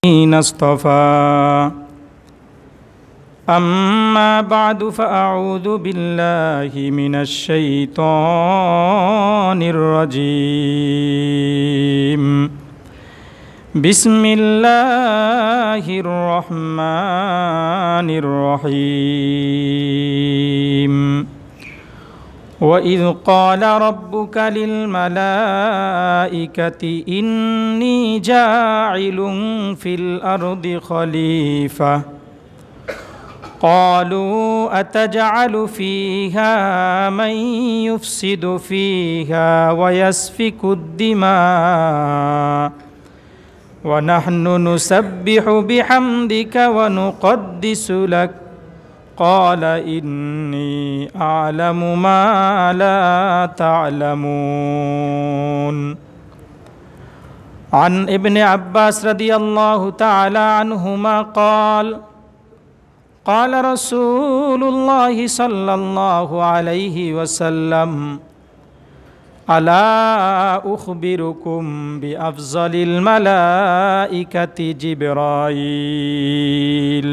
اصطفى أما بعد فأعوذ بالله من الشيطان الرجيم بسم الله الرحمن الرحيم وإذ قال ربك للملائكة إني جاعل في الأرض خليفة قالوا أتجعل فيها من يفسد فيها ويسفك الدماء ونحن نسبح بحمدك ونقدس لك قال إني أعلم ما لا تعلمون عن ابن عباس رضي الله تعالى عنهما قال رسول الله صلى الله عليه وسلم ألا أخبركم بأفضل الملائكة جبرائيل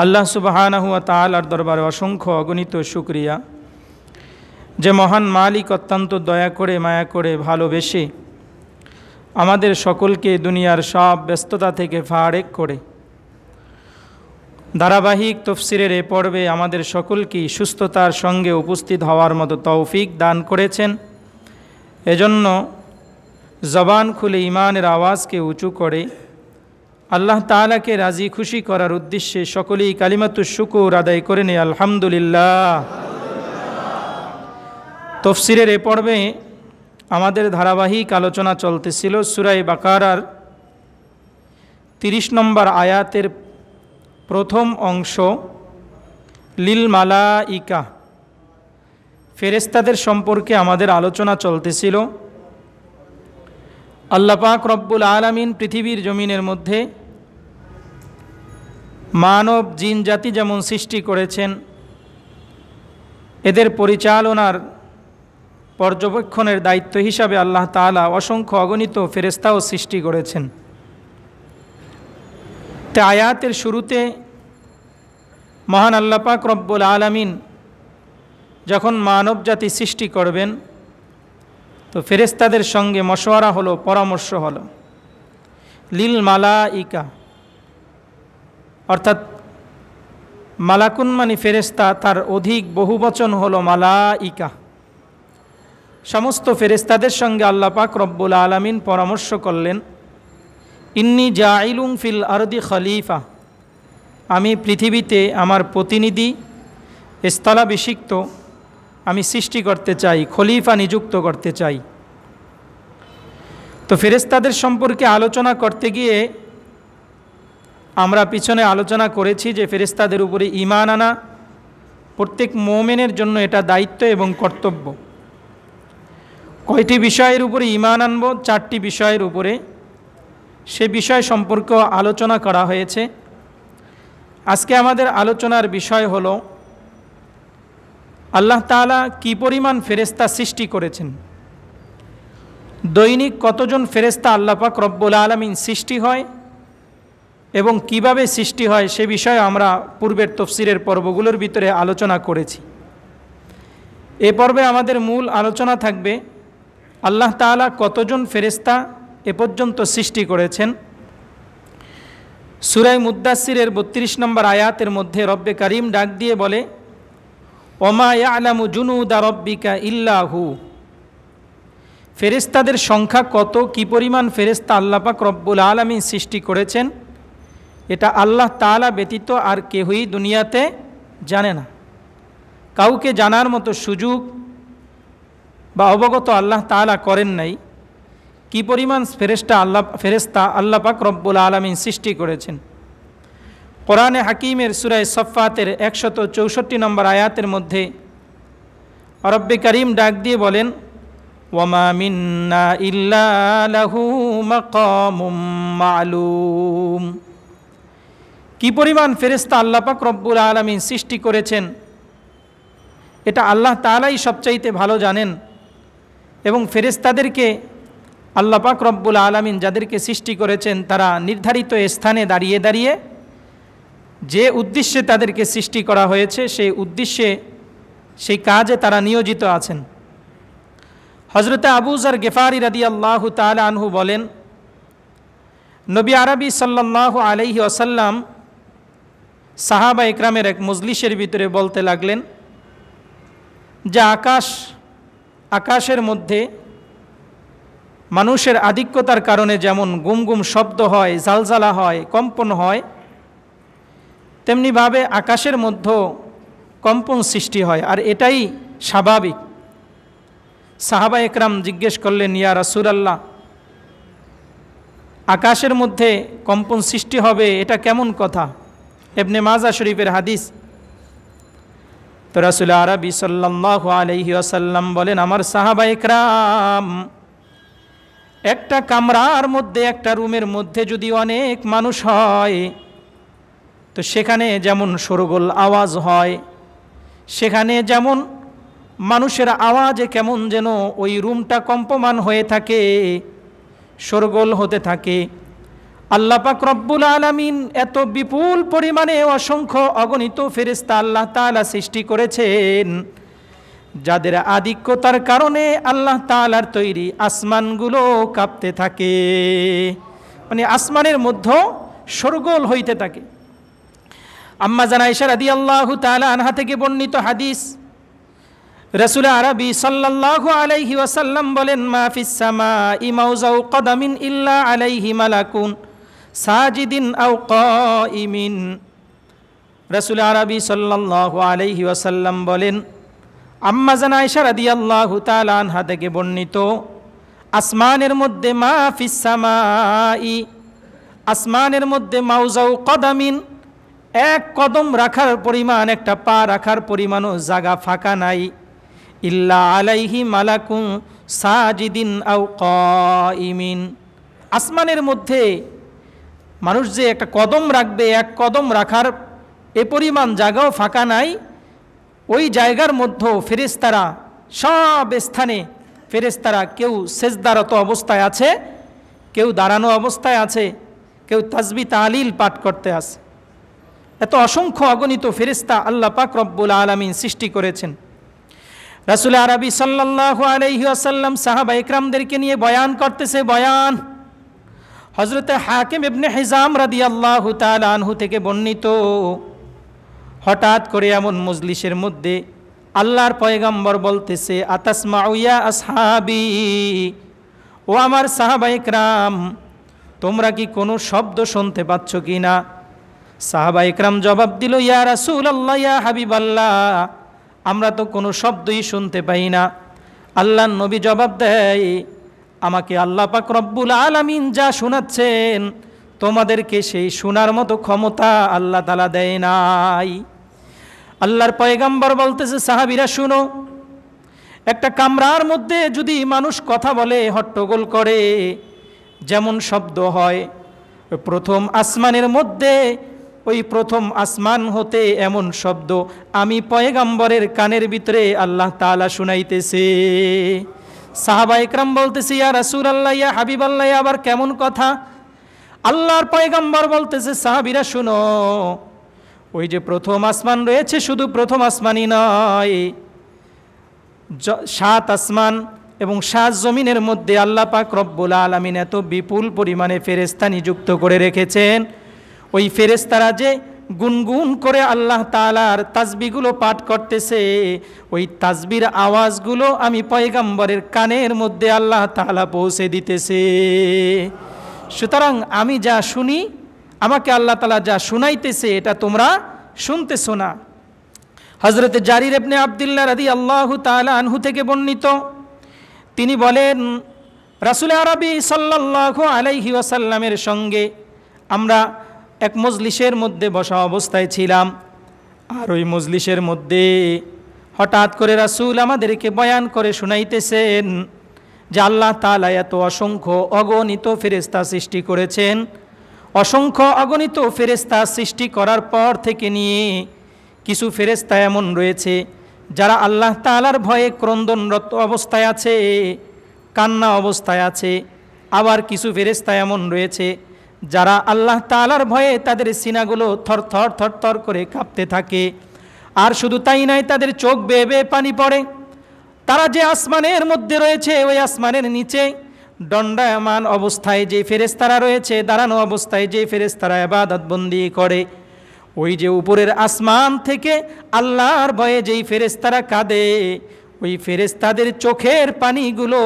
আল্লাহ সুবহানাহু ওয়া তাআলার দরবারে অসংখ্য অগণিত শুকরিয়া যে মহান মালিক অত্যন্ত দয়া করে মায়া করে ভালোবেসে আমাদের সকলকে দুনিয়ার সব ব্যস্ততা থেকে ফারেক করে ধারাবাহিক তাফসীরের এই পর্বে আমাদের সকলকে সুস্থতার সঙ্গে উপস্থিত হওয়ার মতো তৌফিক দান করেছেন। এজন্য জবান খুলে ঈমানের আওয়াজকে উঁচু করে আল্লাহ তাআলাকে রাজি খুশি করার উদ্দেশ্যে সকলেই কালিমাতুশ শুকর আদায় করে নেই আলহামদুলিল্লাহ। তাফসীরের এই পর্বে আমাদের ধারাবাহিক আলোচনা চলতেছিল সূরা বাকারার 30 নম্বর আয়াতের প্রথম অংশ লিল মালাইকা ফেরেশতাদের সম্পর্কে আমাদের আলোচনা চলতেছিল। আল্লাহ পাক রব্বুল আলামিন পৃথিবীর জমিনের মধ্যে মানব জিন জাতি যেমন সৃষ্টি করেছেন, এদের পরিচালনার পর্যবেক্ষণের দায়িত্ব হিসাবে আল্লাহ তাআলা অসংখ্য অগণিত ফেরেশতাও সৃষ্টি করেছেন। তে আয়াতের শুরুতে মহান আল্লাহ পাক রব্বুল আলামিন যখন মানব জাতি সৃষ্টি করবেন তো ফেরেশতাদের সঙ্গে মশওয়ারা হলো, পরামর্শ হলো। লিল মালাইকা অর্থাৎ মালাকুন মানে ফেরেশতা, তার অধিক বহুবচন হলো মালাইকা। সমস্ত ফেরেশতাদের সঙ্গে আল্লাহ পাক রব্বুল আলামিন পরামর্শ করলেন, ইন্নী জাইলুম ফিল আরদি খলিফা, আমি পৃথিবীতে আমার প্রতিনিধি স্থলাভিষিক্ত আমি সৃষ্টি করতে চাই, খলিফা নিযুক্ত করতে চাই। তো ফেরেশতাদের সম্পর্কে আলোচনা করতে গিয়ে আমরা পিছনে আলোচনা করেছি যে ফেরেশতাদের উপরে ঈমান আনা প্রত্যেক মুমিনের জন্য এটা দায়িত্ব এবং কর্তব্য। কয়টি বিষয়ের উপরে ঈমান আনব? 4টি বিষয়ের উপরে। সে বিষয় সম্পর্কে আলোচনা করা হয়েছে। আজকে আমাদের আলোচনার বিষয় হলো আল্লাহ তাআলা কি পরিমাণ ফেরেশতা সৃষ্টি করেছেন, দৈনিক কতজন ফেরেশতা আল্লাহ পাক রব্বুল আলামিন সৃষ্টি হয় এবং কিভাবে সৃষ্টি হয় সে বিষয়ে আমরা পূর্বের তাফসীরের পর্বগুলোর ভিতরে আলোচনা করেছি। এ পর্বে আমাদের মূল আলোচনা থাকবে আল্লাহ তাআলা কতজন ফেরেশতা এ পর্যন্ত সৃষ্টি করেছেন। সূরা মুদ্দাসসিরের 32 নম্বর আয়াতের মধ্যে রব্বে কারীম ডাক দিয়ে বলে, ওমা ইয়ালামু জুনুদা রব্বিকা ইল্লা হু, ফেরেশতাদের সংখ্যা কত, কি পরিমাণ ফেরেশতা আল্লাহ পাক রব্বুল আলামিন সৃষ্টি করেছেন এটা আল্লাহ তাআলা ব্যতীত আর কেউই দুনিয়াতে জানে না। কাউকে জানার মতো সুযোগ বা অবগত আল্লাহ তাআলা করেন নাই কি পরিমাণ ফেরেশতা আল্লাহ পাক রব্বুল আলামিন সৃষ্টি করেছেন। কোরআনে হাকিমের সূরা সফফাতের 164 নম্বর আয়াতের মধ্যে রব্বে কারীম ডাক দিয়ে বলেন, ওয়ামা মিন্না ইল্লা লাহু মাকামুম মা'লুম, কি পরিমাণ ফেরেশতা আল্লাহ পাক রব্বুল আলামিন সৃষ্টি করেছেন এটা আল্লাহ তাআলাই সবচাইতে ভালো জানেন। এবং ফেরেশতাদেরকে আল্লাহ পাক রব্বুল আলামিন যাদেরকে সৃষ্টি করেছেন তারা নির্ধারিত স্থানে দাঁড়িয়ে দাঁড়িয়ে যে উদ্দেশ্যে তাদেরকে সৃষ্টি করা হয়েছে সেই উদ্দেশ্যে সেই কাজে তারা নিয়োজিত আছেন। হযরতে আবু যর গিফারি রাদিয়াল্লাহু তাআলা আনহু বলেন, নবী আরবি সাল্লাল্লাহু আলাইহি ওয়াসাল্লাম সাহাবা ইকরামের এক মজলিসের ভিতরে বলতে লাগলেন যে আকাশের মধ্যে মানুষের আধিক্যতার কারণে যেমন গুম গুম শব্দ হয়, জালজালা হয়, কম্পন হয়, তেমনিভাবে আকাশের মধ্যে কম্পন সৃষ্টি হয়, আর এটাই স্বাভাবিক। সাহাবা একরাম জিজ্ঞেস করলেন, ইয়া রাসূলুল্লাহ, আকাশের মধ্যে কম্পন সৃষ্টি হবে এটা কেমন কথা? ইবনে মাজাহ শরীফের হাদিস। তো রাসূল আরবি সাল্লাল্লাহু আলাইহি ওয়াসাল্লাম বলেন, আমার সাহাবা একরাম, একটা কামরার মধ্যে, একটা রুমের মধ্যে যদি অনেক মানুষ হয় তো সেখানে যেমন শোরগোল আওয়াজ হয়, সেখানে যেমন মানুষের আওয়াজে কেমন যেন ওই রুমটা কম্পমান হয়ে থাকে, শোরগোল হতে থাকে। আল্লাহ পাক রব্বুল আলামিন এত বিপুল পরিমাণে অসংখ্য অগণিত ফেরেশতা আল্লাহ তাআলা সৃষ্টি করেছেন, যাদের আধিক্যতার কারণে আল্লাহ তাআলার তৈরি আসমানগুলো কাঁপতে থাকে, মানে আসমানের মধ্যে শোরগোল হইতে থাকে। আম্মা জান আয়েশা রাদিয়াল্লাহু তাআলা আনহা থেকে বর্ণিত হাদিস, রাসূল আরবি সাল্লাল্লাহু আলাইহি ওয়াসাল্লাম বলেন, মা ফিস সামাই মাউজাউ কদামিন ইল্লা আলাইহি মালাকুন সাজিদিন আও কাইমিন। রাসূল আরবি সাল্লাল্লাহু আলাইহি ওয়াসাল্লাম বলেন, আম্মা জান আয়েশা রাদিয়াল্লাহু তাআলা আনহা থেকে বর্ণিত, আসমানের মধ্যে মা ফিস সামাই, আসমানের মধ্যে মাউজাউ কদামিন, এক কদম রাখার পরিমাণ, একটা পা রাখার পরিমাণও জায়গা ফাঁকা নাই, ইল্লা আলাইহি মালাকুন সাজিদিন আও কাইমিন। আসমানের মধ্যে মানুষ যে একটা কদম রাখবে, এক কদম রাখার এ পরিমাণ জায়গাও ফাঁকা নাই, ওই জায়গার মধ্যে ফেরেশতারা সব স্থানে ফেরেশতারা কেউ সেজদারত অবস্থায় আছে, কেউ দাঁড়ানো অবস্থায় আছে, কেউ তাসবিহ তাহলিল পাঠ করতে আছে। এত অসংখ্য অগণিত ফেরেশতা আল্লাহ পাক রব্বুল আলামিন সৃষ্টি করেছেন। রাসূল আরবি সাল্লাল্লাহু আলাইহি ওয়াসাল্লাম সাহাবা ইকরামদেরকে নিয়ে বয়ান করতেছে বয়ান। হযরতে হাকিম ইবনে হিজাম রাদিয়াল্লাহু তাআলা আনহু থেকে বর্ণিত, হঠাৎ করে এমন মজলিসের মধ্যে আল্লাহর পয়গম্বর বলতেছে, আতাসমাউ ইয়া আসহাবি, ও আমার সাহাবা ইকরাম, তোমরা কি কোনো শব্দ শুনতে পাচ্ছ কি না? সাহাবা ইকরাম জবাব দিল, ইয়া রাসূলুল্লাহ, ইয়া হাবিবাল্লাহ, আমরা তো কোনো শব্দই শুনতে পাই না। আল্লাহর নবী জবাব দেয়, আমাকে আল্লাহ পাক রব্বুল আলামিন যা শোনাচ্ছেন, তোমাদেরকে সেই শোনার মতো ক্ষমতা আল্লাহ তাআলা দেয় নাই। আল্লাহর পয়গম্বর বলতেছে, সাহাবীরা শুনো, একটা কামরার মধ্যে যদি মানুষ কথা বলে, হট্টগোল করে, যেমন শব্দ হয়, প্রথম আসমানের মধ্যে, ওই প্রথম আসমান হতে এমন শব্দ আমি পয়গম্বরের কানের ভিতরে আল্লাহ তাআলা শুনাইতেছে। সাহাবা ইকরাম বলতেছে, ইয়া রাসূলুল্লাহ, ইয়া হাবিবাল্লাহ, আবার কেমন কথা? আল্লাহর পয়গম্বর বলতেছে, সাহাবীরা শুনো, ওই যে প্রথম আসমান রয়েছে, শুধু প্রথম আসমানই নয়, 7 আসমান এবং 7 জমিনের মধ্যে আল্লাহ পাক রব্বুল আলামিন এত বিপুল পরিমাণে ফেরেশতা নিযুক্ত করে রেখেছেন, ওই ফেরেশতারা যে গুনগুন করে আল্লাহ তাআলার তাসবিহগুলো পাঠ করতেছে, ওই তাসবির আওয়াজগুলো আমি পয়গম্বরের কানের মধ্যে আল্লাহ তাআলা পৌঁছে দিতেছে। সুতরাং আমি যা শুনি, আমাকে আল্লাহ তাআলা যা শুনাইতেছে, এটা তোমরা শুনতেছো না। হযরতে জারির ইবনে আব্দুল্লাহ রাদিয়াল্লাহু তাআলা আনহু থেকে বর্ণিত, তিনি বলেন, রাসূল আরবি সাল্লাল্লাহু আলাইহি ওয়াসাল্লামের সঙ্গে আমরা এক মজলিসের মধ্যে বসা অবস্থায় ছিলাম, আর ওই মজলিসের মধ্যে হঠাৎ করে রাসূল আমাদেরকে বয়ান করে শুনাইতেছেন যে আল্লাহ তাআলা এত অসংখ্য অগণিত ফেরেশতা সৃষ্টি করেছেন। অসংখ্য অগণিত ফেরেশতা সৃষ্টি করার পর থেকে নিয়ে কিছু ফেরেশতা এমন রয়েছে যারা আল্লাহ তাআলার ভয়ে ক্রন্দনরত অবস্থায় আছে, কান্না অবস্থায় আছে, আবার কিছু ফেরেশতা এমন রয়েছে যারা আল্লাহ তাআলার ভয়ে তাদের সিনাগুলো থরথর থরথর করে কাঁপতে থাকে। আর শুধু তাই নয়, তাদের চোখ বেয়ে বেয়ে পানি পড়ে। তারা যে আসমানের মধ্যে রয়েছে, ওই আসমানের নিচে দণ্ডায়মান অবস্থায় যে ফেরেশতারা রয়েছে, দাঁড়ানো অবস্থায় যে ফেরেশতারা ইবাদত বন্দি করে, ওই যে উপরের আসমান থেকে আল্লাহর ভয়ে যেই ফেরেশতারা কাঁদে, ওই ফেরেশতাদের চোখের পানিগুলো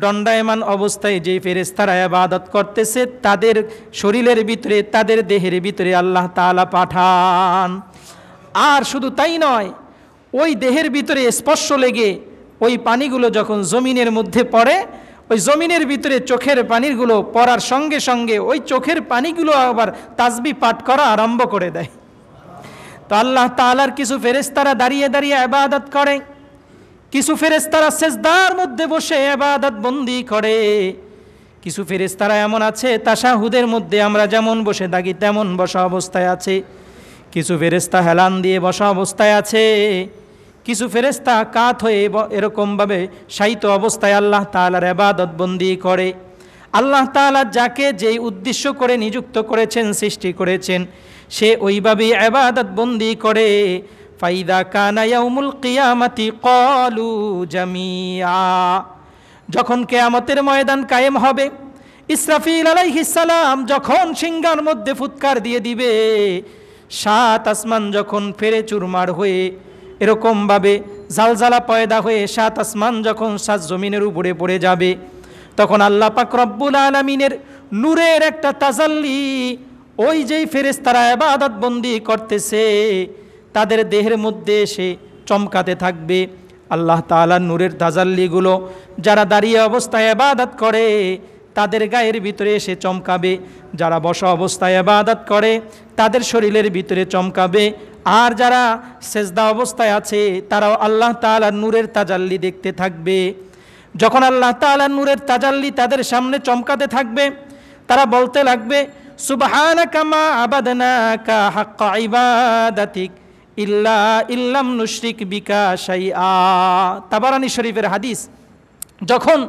দণ্ডায়মান অবস্থায় যেই ফেরেশতারা ইবাদত করতেছে তাদের শরীরের ভিতরে, তাদের দেহের ভিতরে আল্লাহ তাআলা পাঠান। আর শুধু তাই নয়, ওই দেহের ভিতরে স্পর্শ লেগে ওই পানিগুলো যখন জমিনের মধ্যে পড়ে, ওই জমিনের ভিতরে চোখের পানিগুলো পড়ার সঙ্গে সঙ্গে ওই চোখের পানিগুলো আবার তাসবিহ পাঠ করা আরম্ভ করে দেয়। তো আল্লাহ তাআলার কিছু ফেরেশতারা দাঁড়িয়ে দাঁড়িয়ে ইবাদত করে, কিছু ফেরেশতারা সেজদার মধ্যে বসে ইবাদত বন্দি করে, কিছু ফেরেশতারা এমন আছে তাশাহুদের মধ্যে আমরা যেমন বসে থাকি তেমন বসা অবস্থায় আছে, কিছু ফেরেশতা হেলান দিয়ে বসা অবস্থায় আছে, কিছু ফেরেশতা কাত হয়ে এরকমভাবে শায়িত অবস্থায় আল্লাহ তাআলার ইবাদত বন্দি করে। আল্লাহ তাআলা যাকে যেই উদ্দেশ্য করে নিযুক্ত করেছেন, সৃষ্টি করেছেন, সে ওইভাবেই ইবাদত বন্দি করে। ফাইদা কানা ইয়াউমুল কিয়ামাতি ক্বালু জামিআ, যখন কিয়ামতের ময়দান কায়েম হবে, ইসরাফিল আলাইহিস সালাম যখন সিংহার মধ্যে ফুৎকার দিয়ে দিবে, সাত আসমান যখন ফেরে চুরমার হয়ে এরকমভাবে জালজালা পয়দা হয়ে সাত আসমান যখন সাত জমিনের উপরে পড়ে যাবে, তখন আল্লাহ পাক রব্বুল আলামিনের নূরের একটা তাজাল্লি ওই যেই ফেরেশতারা ইবাদত বন্দি করতেছে তাদের দেহের মধ্যে এসে চমকাতে থাকবে। আল্লাহ তাআলার নূরের তাজাল্লিগুলো যারা দাঁড়িয়ে অবস্থায় ইবাদত করে তাদের গায়ের ভিতরে এসে চমকাবে, যারা বসা অবস্থায় ইবাদত করে তাদের শরীরের ভিতরে চমকাবে, আর যারা সেজদা অবস্থায় আছে তারাও আল্লাহ তাআলার নূরের তাজাল্লি দেখতে থাকবে। যখন আল্লাহ তাআলার নূরের তাজাল্লি তাদের সামনে চমকাতে থাকবে, তারা বলতে লাগবে, সুবহানাকা মা আবাদনাকা হাক্কা ইবাদাতিক ইল্লাম নুশরিক বিকা শাইআ। তাবারানী শরীফের হাদিস। যখন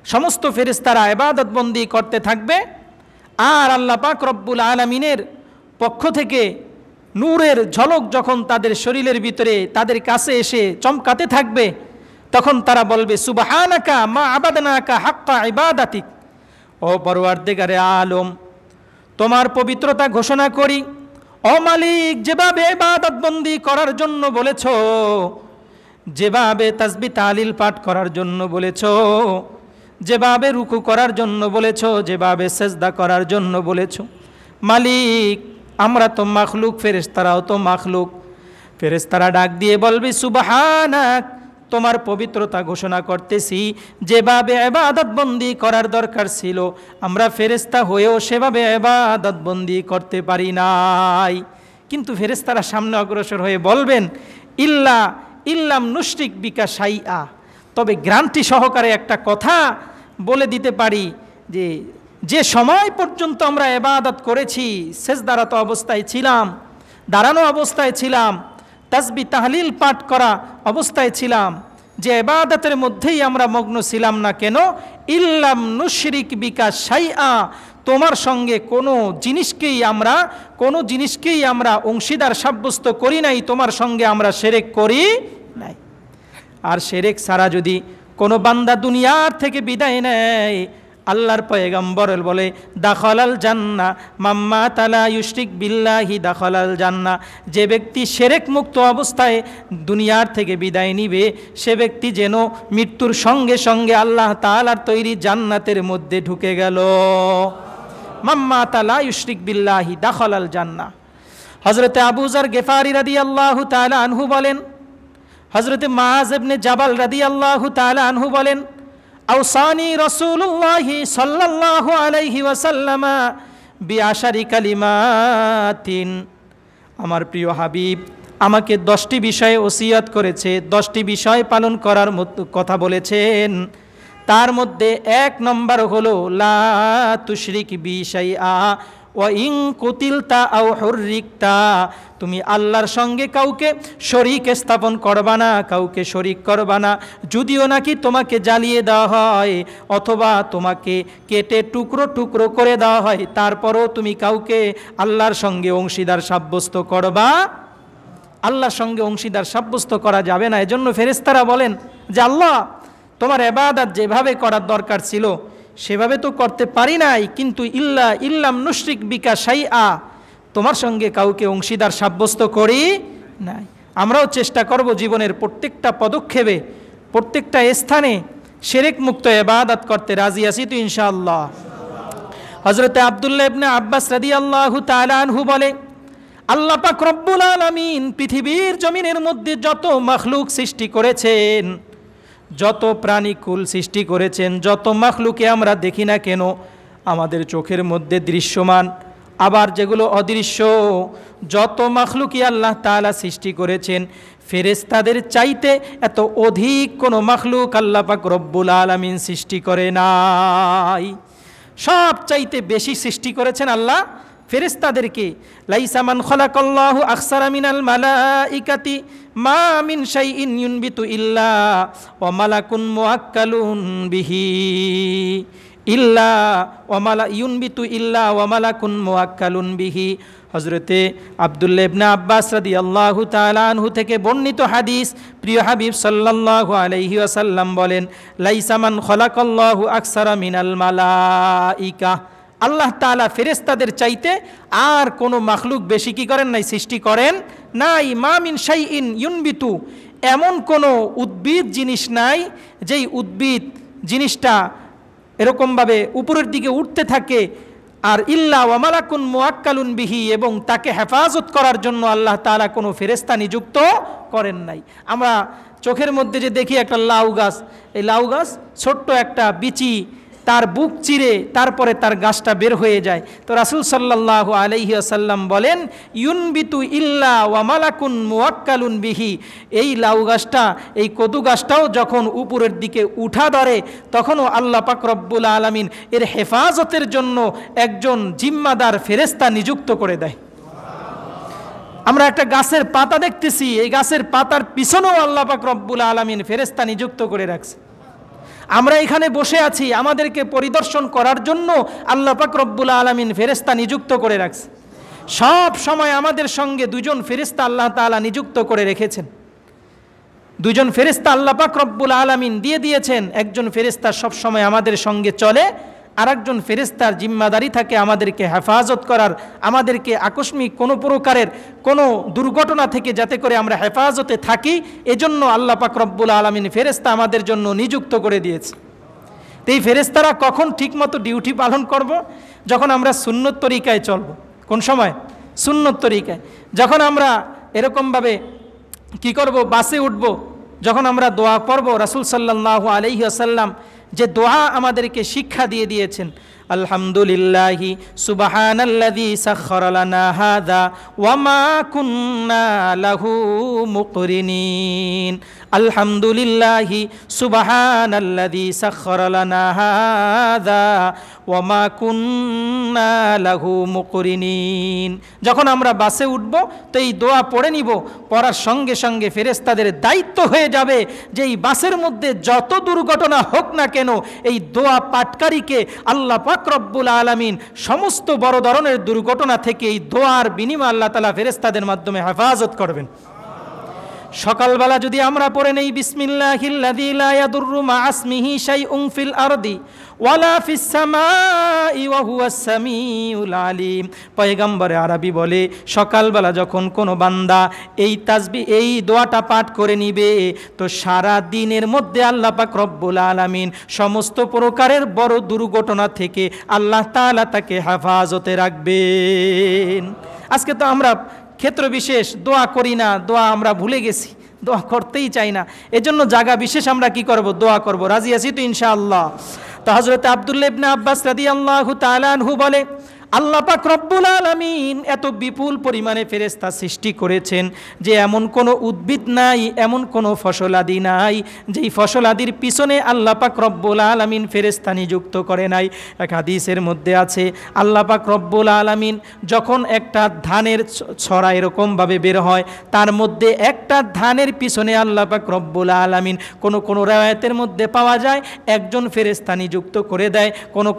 সমস্ত ফেরেশতারা ইবাদত বন্দি করতে থাকবে আর আল্লাহ পাক রব্বুল আলামিনের পক্ষ থেকে নূরের ঝলক যখন তাদের শরীরের ভিতরে তাদের কাছে এসে চমকাতে থাকবে, তখন তারা বলবে, সুবহানাকা মা আবাদনাকা হাক্কা ইবাদাতিক, ও পরওয়ারদিগারে আলম, তোমার পবিত্রতা ঘোষণা করি। ও মালিক, যেভাবে ইবাদত বন্দি করার জন্য বলেছো, যেভাবে তাসবিহ তাহলিল পাঠ করার জন্য বলেছো, যেভাবে রুকু করার জন্য বলেছো, যেভাবে সেজদা করার জন্য বলেছো, মালিক আমরা তো মাখলুক, ফেরেশতারাও তো মাখলুক। ফেরেশতারা ডাক দিয়ে বলবে, সুবহানাক, তোমার পবিত্রতা ঘোষণা করতেছি, যেভাবে ইবাদত বন্দি করার দরকার ছিল আমরা ফেরেশতা হয়েও সেভাবে ইবাদত বন্দি করতে পারি নাই। কিন্তু ফেরেশতারা সামনে অগ্রসর হয়ে বলবেন, ইল্লাম নুশরিক বিকা শাইআ, তবে গ্যারান্টি সহকারে একটা কথা বলে দিতে পারি যে যে সময় পর্যন্ত আমরা ইবাদত করেছি, সেজদারত অবস্থায় ছিলাম, দাঁড়ানো অবস্থায় ছিলাম, তাসবিহ তাহলিল পাঠ করা অবস্থায় ছিলাম, যে ইবাদতের মধ্যেই আমরা মগ্ন ছিলাম না কেন, ইল্লাম নুশরিক বিকা শাইআ, তোমার সঙ্গে কোনো জিনিসকেই আমরা অংশীদার সাব্যস্ত করি নাই, তোমার সঙ্গে আমরা শিরক করি নাই। আর শিরক ছাড়া যদি কোনো বান্দা দুনিয়ার থেকে বিদায় নেয়, আল্লাহর পয়গম্বর বলে, দাখালাল জান্নাহ মাম্মা তালা ইউশরিক বিল্লাহি দাখালাল জান্নাহ, যে ব্যক্তি শিরক মুক্ত অবস্থায় দুনিয়ার থেকে বিদায় নিবে সে ব্যক্তি যেন মৃত্যুর সঙ্গে সঙ্গে আল্লাহ তাআলার তৈরি জান্নাতের মধ্যে ঢুকে গেল। মাম্মা তালা ইউশরিক বিল্লাহি দাখালাল জান্নাহ। হযরতে আবু যর গিফারি রাদিয়াল্লাহু তাআলা আনহু বলেন, হযরতে মুআয ইবনে জাবাল রাদিয়াল্লাহু তাআলা আনহু বলেন, আওসানি রাসূলুল্লাহি সাল্লাল্লাহু আলাইহি ওয়াসাল্লাম বিআশারি কালিমাতিন, আমার প্রিয় হাবিব আমাকে 10টি বিষয়ে ওসিয়ত করেছে, 10টি বিষয় পালন করার কথা বলেছেন। তার মধ্যে 1 নম্বর হলো লা তুশরিক বি শাইআ ওয়া ইন কুতিলতা আও হুররিকতা, তুমি আল্লাহর সঙ্গে কাউকে শরীক স্থাপন করবা না, কাউকে শরীক করবা না, যদিও নাকি তোমাকে জ্বালিয়ে দেওয়া হয় অথবা তোমাকে কেটে টুকরো টুকরো করে দেওয়া হয়, তারপরও তুমি কাউকে আল্লাহর সঙ্গে অংশীদার সাব্যস্ত করবা, আল্লাহর সঙ্গে অংশীদার সাব্যস্ত করা যাবে না। এজন্য ফেরেশতারা বলেন যে আল্লাহ, তোমার ইবাদত যেভাবে করার দরকার ছিল সেভাবে তো করতে পারি নাই, কিন্তু ইল্লাম নুশরিক বিকা শাইআ, তোমার সঙ্গে কাউকে অংশীদার সাব্যস্ত করি নাই। আমরাও চেষ্টা করব জীবনের প্রত্যেকটা পদক্ষেপে প্রত্যেকটা স্থানে শিরক মুক্ত ইবাদত করতে। রাজি আছি তো ইনশাআল্লাহ? হযরতে আব্দুল্লাহ ইবনে আব্বাস রাদিয়াল্লাহু তাআলা আনহু বলে, আল্লাহ পাক রব্বুল আলামিন পৃথিবীর জমিনের মধ্যে যত মাখলুক সৃষ্টি করেছেন, যত প্রাণীকুল সৃষ্টি করেছেন, যত মাখলুকে আমরা দেখি না কেন আমাদের চোখের মধ্যে দৃশ্যমান, আবার যেগুলো অদৃশ্য, যত মাখলুকই আল্লাহ তাআলা সৃষ্টি করেছেন, ফেরেশতাদের চাইতে এত অধিক কোনো মাখলুক আল্লাহ পাক রব্বুল আলামিন সৃষ্টি করে নাই। সব চাইতে বেশি সৃষ্টি করেছেন আল্লাহ ফেরেশতাদেরকে। লাইসা মান খালাকাল্লাহু আকসারা মিনাল মালাইকাতি মা মিন শাইইন ইউনবিতু ইল্লা ওয়া মালাকুন মুআক্কালুন বিহি ইল্লা ওয়া মালা ইউনবিতু ইল্লা ওয়া মালাকুন মুআক্কালুন বিহি। হযরতে আব্দুল্লাহ ইবনে আব্বাস রাদিয়াল্লাহু তাআলা আনহু থেকে বর্ণিত হাদিস, প্রিয় হাবিব সাল্লাল্লাহু আলাইহি ওয়াসাল্লাম বলেন, লাইসা মান খালাকাল্লাহু আকসারা মিনাল মালাইকা, আল্লাহ তাআলা ফেরেশতাদের চাইতে আর কোনো মাখলুক বেশি কি করেন নাই, সৃষ্টি করেন নাই। মা মিন শাইইন ইউনবিতু, এমন কোনো উদ্ভিদ জিনিস নাই যেই উদ্ভিদ জিনিসটা এরকমভাবে উপরের দিকে উঠতে থাকে, আর ইল্লা ওয়া মালাকুন মুআক্কালুন বিহি, এবং তাকে হেফাজত করার জন্য আল্লাহ তাআলা কোনো ফেরেশতা নিযুক্ত করেন নাই। আমরা চোখের মধ্যে যে দেখি একটা লাউ গাছ, এই লাউ গাছ ছোট্ট একটা বিচি, তার বুক চিরে তারপরে তার গাছটা বের হয়ে যায়। তো রাসূল সাল্লাল্লাহু আলাইহি ওয়াসাল্লাম বলেন, ইউনবিতু ইল্লা ওয়া মালাকুন মুআক্কালুন বিহি, এই লাউ গাছটা, এই কদু গাছটাও যখন উপরের দিকে উঠা ধরে তখনও আল্লাহ পাক রব্বুল আলামিন এর হেফাজতের জন্য একজন জিম্মাদার ফেরেশতা নিযুক্ত করে দেয়। আমরা একটা গাছের পাতা দেখতেছি, এই গাছের পাতার পিছনেও আল্লাহ পাক রব্বুল আলামিন ফেরেশতা নিযুক্ত করে রাখছে। আমরা এখানে বসে আছি, আমাদেরকে পরিদর্শন করার জন্য আল্লাহ পাক রব্বুল আলামিন ফেরেশতা নিযুক্ত করে রাখছে। সব সময় আমাদের সঙ্গে দুজন ফেরেশতা আল্লাহ তাআলা নিযুক্ত করে রেখেছেন। দুজন ফেরেশতা আল্লাহ পাক রব্বুল আলামিন দিয়ে দিয়েছেন। একজন ফেরেশতা সব সময় আমাদের সঙ্গে চলে, আর একজন ফেরেশতার জিম্মাদারি থাকে আমাদেরকে হেফাজত করার, আমাদেরকে আকস্মিক কোনো প্রকারের কোনো দুর্ঘটনা থেকে যাতে করে আমরা হেফাজতে থাকি, এজন্য আল্লাহ পাক রব্বুল আলামিন ফেরেশতা আমাদের জন্য নিযুক্ত করে দিয়েছে। তো এই ফেরেশতারা কখন ঠিকমতো ডিউটি পালন করব? যখন আমরা সুন্নত তরিকায় চলব। কোন সময়? সুন্নত তরিকায়। যখন আমরা এরকমভাবে কি করব, বাসে উঠব, যখন আমরা দোয়া পড়ব, রাসূল সাল্লাল্লাহু আলাইহি ওয়াসাল্লাম যে দোয়া আমাদেরকে শিক্ষা দিয়ে দিয়েছেন, আলহামদুলিল্লাহি সুবহানাল্লাযী সাখখারা লানা হাযা ওয়া মা কুন্না লাহু মুকরিনিন, আলহামদুলিল্লাহি সুবহানাল্লাযী সাখখারা লানা হাযা ওয়া মা কুন্না লাহু মুকরিনিন। যখন আমরা বাসে উঠব তো এই দোয়া পড়ে নিব, পড়ার সঙ্গে সঙ্গে ফেরেশতাদের দায়িত্ব হয়ে যাবে যে এই বাসের মধ্যে যত দুর্ঘটনা হোক না কেন, এই দোয়া পাঠকারীকে আল্লাহ পাক রব্বুল আলামিন সমস্ত বড় ধরনের দুর্ঘটনা থেকে এই দোয়ার বিনিময়ে আল্লাহ তাআলা ফেরেশতাদের মাধ্যমে হেফাজত করবেন। সকালবেলা যদি আমরা পড়ে নেই, বিসমিল্লাহিল্লাযী লা ইয়াদুররু মা ইসমিহি শাইউন ফিল আরদি ওয়ালা ফিস সামাই ওয়া হুয়াস সামিউল আলিম। পয়গম্বর আরবি বলে, সকালবেলা যখন কোনো বান্দা এই তাসবিহ, এই দোয়াটা পাঠ করে নিবে, তো সারা দিনের মধ্যে আল্লাহ পাক রব্বুল আলামিন সমস্ত প্রকারের বড় দুর্ঘটনা থেকে আল্লাহ তাআলা তাকে হেফাজতে রাখবেন। আজকে তো আমরা ক্ষেত্র বিশেষ দোয়া করি না, দোয়া আমরা ভুলে গেছি, দোয়া করতেই চাই না। এজন্য জায়গা বিশেষ আমরা কি করব, দোয়া করব। রাজি আছি তো ইনশাআল্লাহ? তো হযরত আব্দুল্লাহ ইবনে আব্বাস রাদিয়াল্লাহু তাআলা আনহু বলে, আল্লাহ পাক রব্বুল আলামিন এত বিপুল পরিমাণে ফেরেশতা সৃষ্টি করেছেন যে এমন কোনো উদ্ভিদ নাই, এমন কোনো ফসলাদি নাই যেই ফসলাদির পিছনে আল্লাহ পাক রব্বুল আলামিন ফেরেশতা নিযুক্ত করে নাই। এক হাদিসের মধ্যে আছে আল্লাহ পাক রব্বুল আলামিন যখন একটা ধানের ছড়া এরকমভাবে বের হয়, তার মধ্যে একটা ধানের পিছনে আল্লাহ পাক রব্বুল আলামিন কোনো রেওয়ায়াতের মধ্যে পাওয়া যায় একজন ফেরেশতা নিযুক্ত করে দেয়, কোনো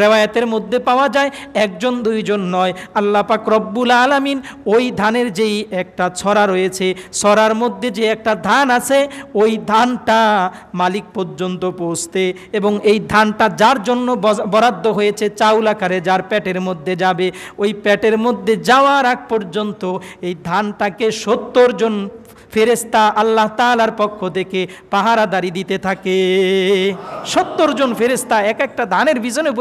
রেওয়ায়াতের মধ্যে পাওয়া যায় একজন দুইজন নয়। আল্লাহ পাক রব্বুল আলামিন ওই ধানের যেই একটা ছড়া রয়েছে, ছড়ার মধ্যে যে একটা ধান আছে, ওই ধানটা মালিক পর্যন্ত পৌঁছতে এবং এই ধানটা যার জন্য বরাদ্দ হয়েছে চাউল আকারে যার পেটের মধ্যে যাবে, ওই পেটের মধ্যে যাওয়ার আগ পর্যন্ত এই ধানটাকে 70 জন ফেরেশতা আল্লাহ তাআলার পক্ষ থেকে পাহারাদারি দিতে থাকে। 70 জন ফেরেশতা এক একটা ধানের পিছনে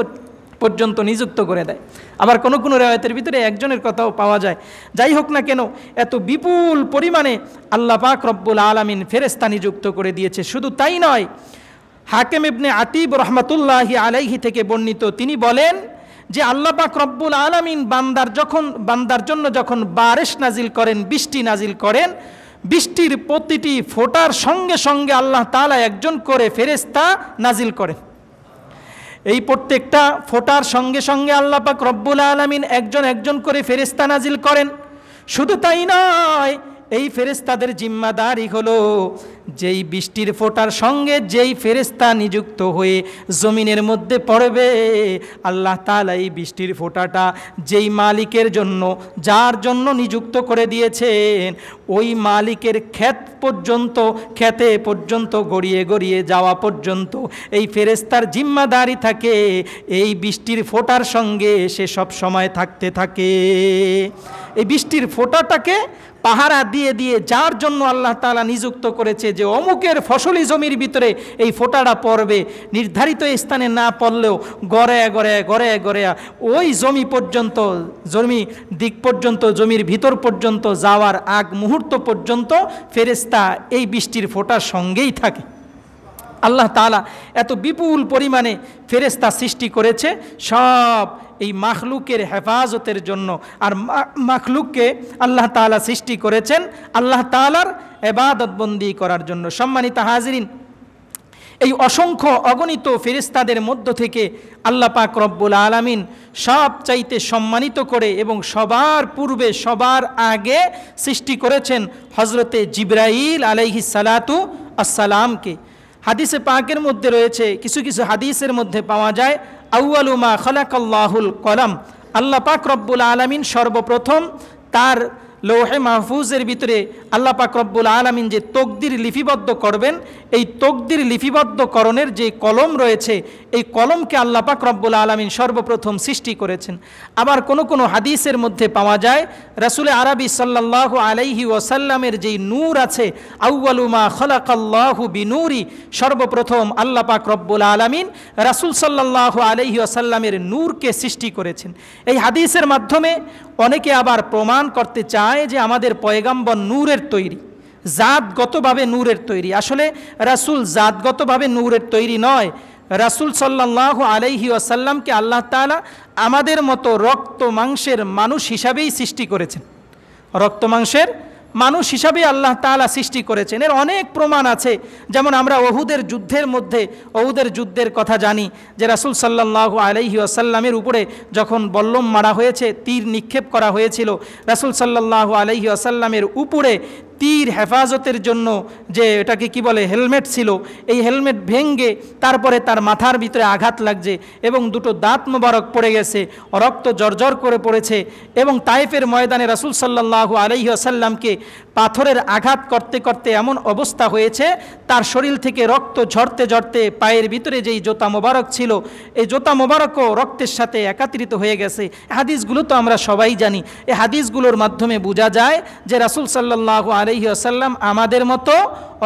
পর্যন্ত নিযুক্ত করে দেয়। আবার কোনো রেওয়ায়াতের ভিতরে একজনের কথাও পাওয়া যায়। যাই হোক না কেন, এত বিপুল পরিমাণে আল্লাহ পাক রব্বুল আলামিন ফেরেশতা নিযুক্ত করে দিয়েছে। শুধু তাই নয়, হাকিম ইবনে আতিব রহমাতুল্লাহি আলাইহি থেকে বর্ণিত, তিনি বলেন যে আল্লাহ পাক রব্বুল আলামিন বান্দার জন্য যখন বারিশ নাজিল করেন, বৃষ্টি নাজিল করেন, বৃষ্টির প্রতিটি ফোঁটার সঙ্গে সঙ্গে আল্লাহ তাআলা একজন করে ফেরেশতা নাজিল করেন। এই প্রত্যেকটা ফোঁটার সঙ্গে সঙ্গে আল্লাহ পাক রব্বুল আলামিন একজন করে ফেরেশতা নাজিল করেন। শুধু তাই নয়, এই ফেরেশতাদের জিম্মাদারি হলো যেই বৃষ্টির ফোঁটার সঙ্গে যেই ফেরেশতা নিযুক্ত হয়ে জমিনের মধ্যে পড়বে, আল্লাহ তাআলা এই বৃষ্টির ফোঁটাটা যেই মালিকের জন্য যার জন্য নিযুক্ত করে দিয়েছেন, ওই মালিকের খেতে পর্যন্ত গড়িয়ে যাওয়া পর্যন্ত এই ফেরেশতার জিম্মাদারি থাকে এই বৃষ্টির ফোঁটার সঙ্গে সে সব সময় থাকতে থাকে। এই বৃষ্টির ফোঁটাটাকে পাহারা দিয়ে যার জন্য আল্লাহ তাআলা নিযুক্ত করেছে যে অমুকের ফসলি জমির ভিতরে এই ফোঁটাটা পড়বে, নির্ধারিত স্থানে না পড়লেও গড়ে ওই জমি দিক পর্যন্ত, জমির ভিতর পর্যন্ত যাওয়ার আগ মুহূর্ত পর্যন্ত ফেরেশতা এই বৃষ্টির ফোঁটার সঙ্গেই থাকে। আল্লাহ তাআলা এত বিপুল পরিমাণে ফেরেশতা সৃষ্টি করেছে সব এই মাখলুকের হেফাজতের জন্য। আর মাখলুককে আল্লাহ তাআলা সৃষ্টি করেছেন আল্লাহ তাআলার ইবাদত বন্দি করার জন্য। সম্মানিত হাজিরিন, এই অসংখ্য অগণিত ফেরেশতাদের মধ্য থেকে আল্লাহ পাক রব্বুল আলামিন সব চাইতে সম্মানিত করে এবং সবার পূর্বে সবার আগে সৃষ্টি করেছেন হযরতে জিবরাইল আলাইহিস সালাতু আসসালামকে। হাদিসে পাকের মধ্যে রয়েছে, কিছু হাদিসের মধ্যে পাওয়া যায়, আউয়ালু মা খালাকাল্লাহুল কলম, আল্লাহ পাক রব্বুল আলামিন সর্বপ্রথম তার লৌহে মাহফুজের ভিতরে আল্লাহ পাক রব্বুল আলামিন যে তকদির লিপিবদ্ধ করবেন, এই তকদির লিপিবদ্ধকরণের যে কলম রয়েছে, এই কলমকে আল্লাহ পাক রব্বুল আলামিন সর্বপ্রথম সৃষ্টি করেছেন। আবার কোনো হাদিসের মধ্যে পাওয়া যায় রাসূল আরবি সাল্লাল্লাহু আলাইহি ওয়াসাল্লামের যেই নূর আছে, আউয়ালু মা খালাকাল্লাহু বিনূরি, সর্বপ্রথম আল্লাহ পাক রব্বুল আলামিন রাসূল সাল্লাল্লাহু আলাইহি ওয়াসাল্লামের নূরকে সৃষ্টি করেছেন। এই হাদিসের মাধ্যমে অনেকে আবার প্রমাণ করতে চায় যে আমাদের পয়গাম্বর নূরের তৈরি, জাতগতভাবে নূরের তৈরি। আসলে রাসূল জাতগতভাবে নূরের তৈরি নয়। রাসূল সাল্লাল্লাহু আলাইহি ওয়াসাল্লামকে আল্লাহ তাআলা আমাদের মতো রক্ত মাংসের মানুষ হিসাবেই সৃষ্টি করেছেন, রক্ত মাংসের মানুষ হিসাবে আল্লাহ তাআলা সৃষ্টি করেছেন। এর অনেক প্রমাণ আছে। যেমন আমরা ওহুদের যুদ্ধের কথা জানি যে রাসূল সাল্লাল্লাহু আলাইহি ওয়াসাল্লামের উপরে যখন বল্লম মারা হয়েছে, তীর নিক্ষেপ করা হয়েছিল, রাসূল সাল্লাল্লাহু আলাইহি ওয়াসাল্লামের উপরে তীর হেফাজতের জন্য যে এটাকে কি বলে হেলমেট ছিল, এই হেলমেট ভেঙে তারপরে তার মাথার ভিতরে আঘাত লাগছে এবং দুটো দাঁত মোবারক পড়ে গেছে, রক্ত জর্জর করে পড়েছে। এবং তায়েফের ময়দানে রাসূল সাল্লাল্লাহু আলাইহি ওয়াসাল্লামকে পাথরের আঘাত করতে করতে এমন অবস্থা হয়েছে তার শরীর থেকে রক্ত ঝরতে পায়ের ভিতরে যেই জোতা মোবারক ছিল, এই জোতা মোবারকও রক্তের সাথে একাত্রিত হয়ে গেছে। হাদিসগুলো তো আমরা সবাই জানি। এই হাদিসগুলোর মাধ্যমে বোঝা যায় যে রাসূল সাল্লাল্লাহু আলাইহি ওয়াসাল্লাম আমাদের মতো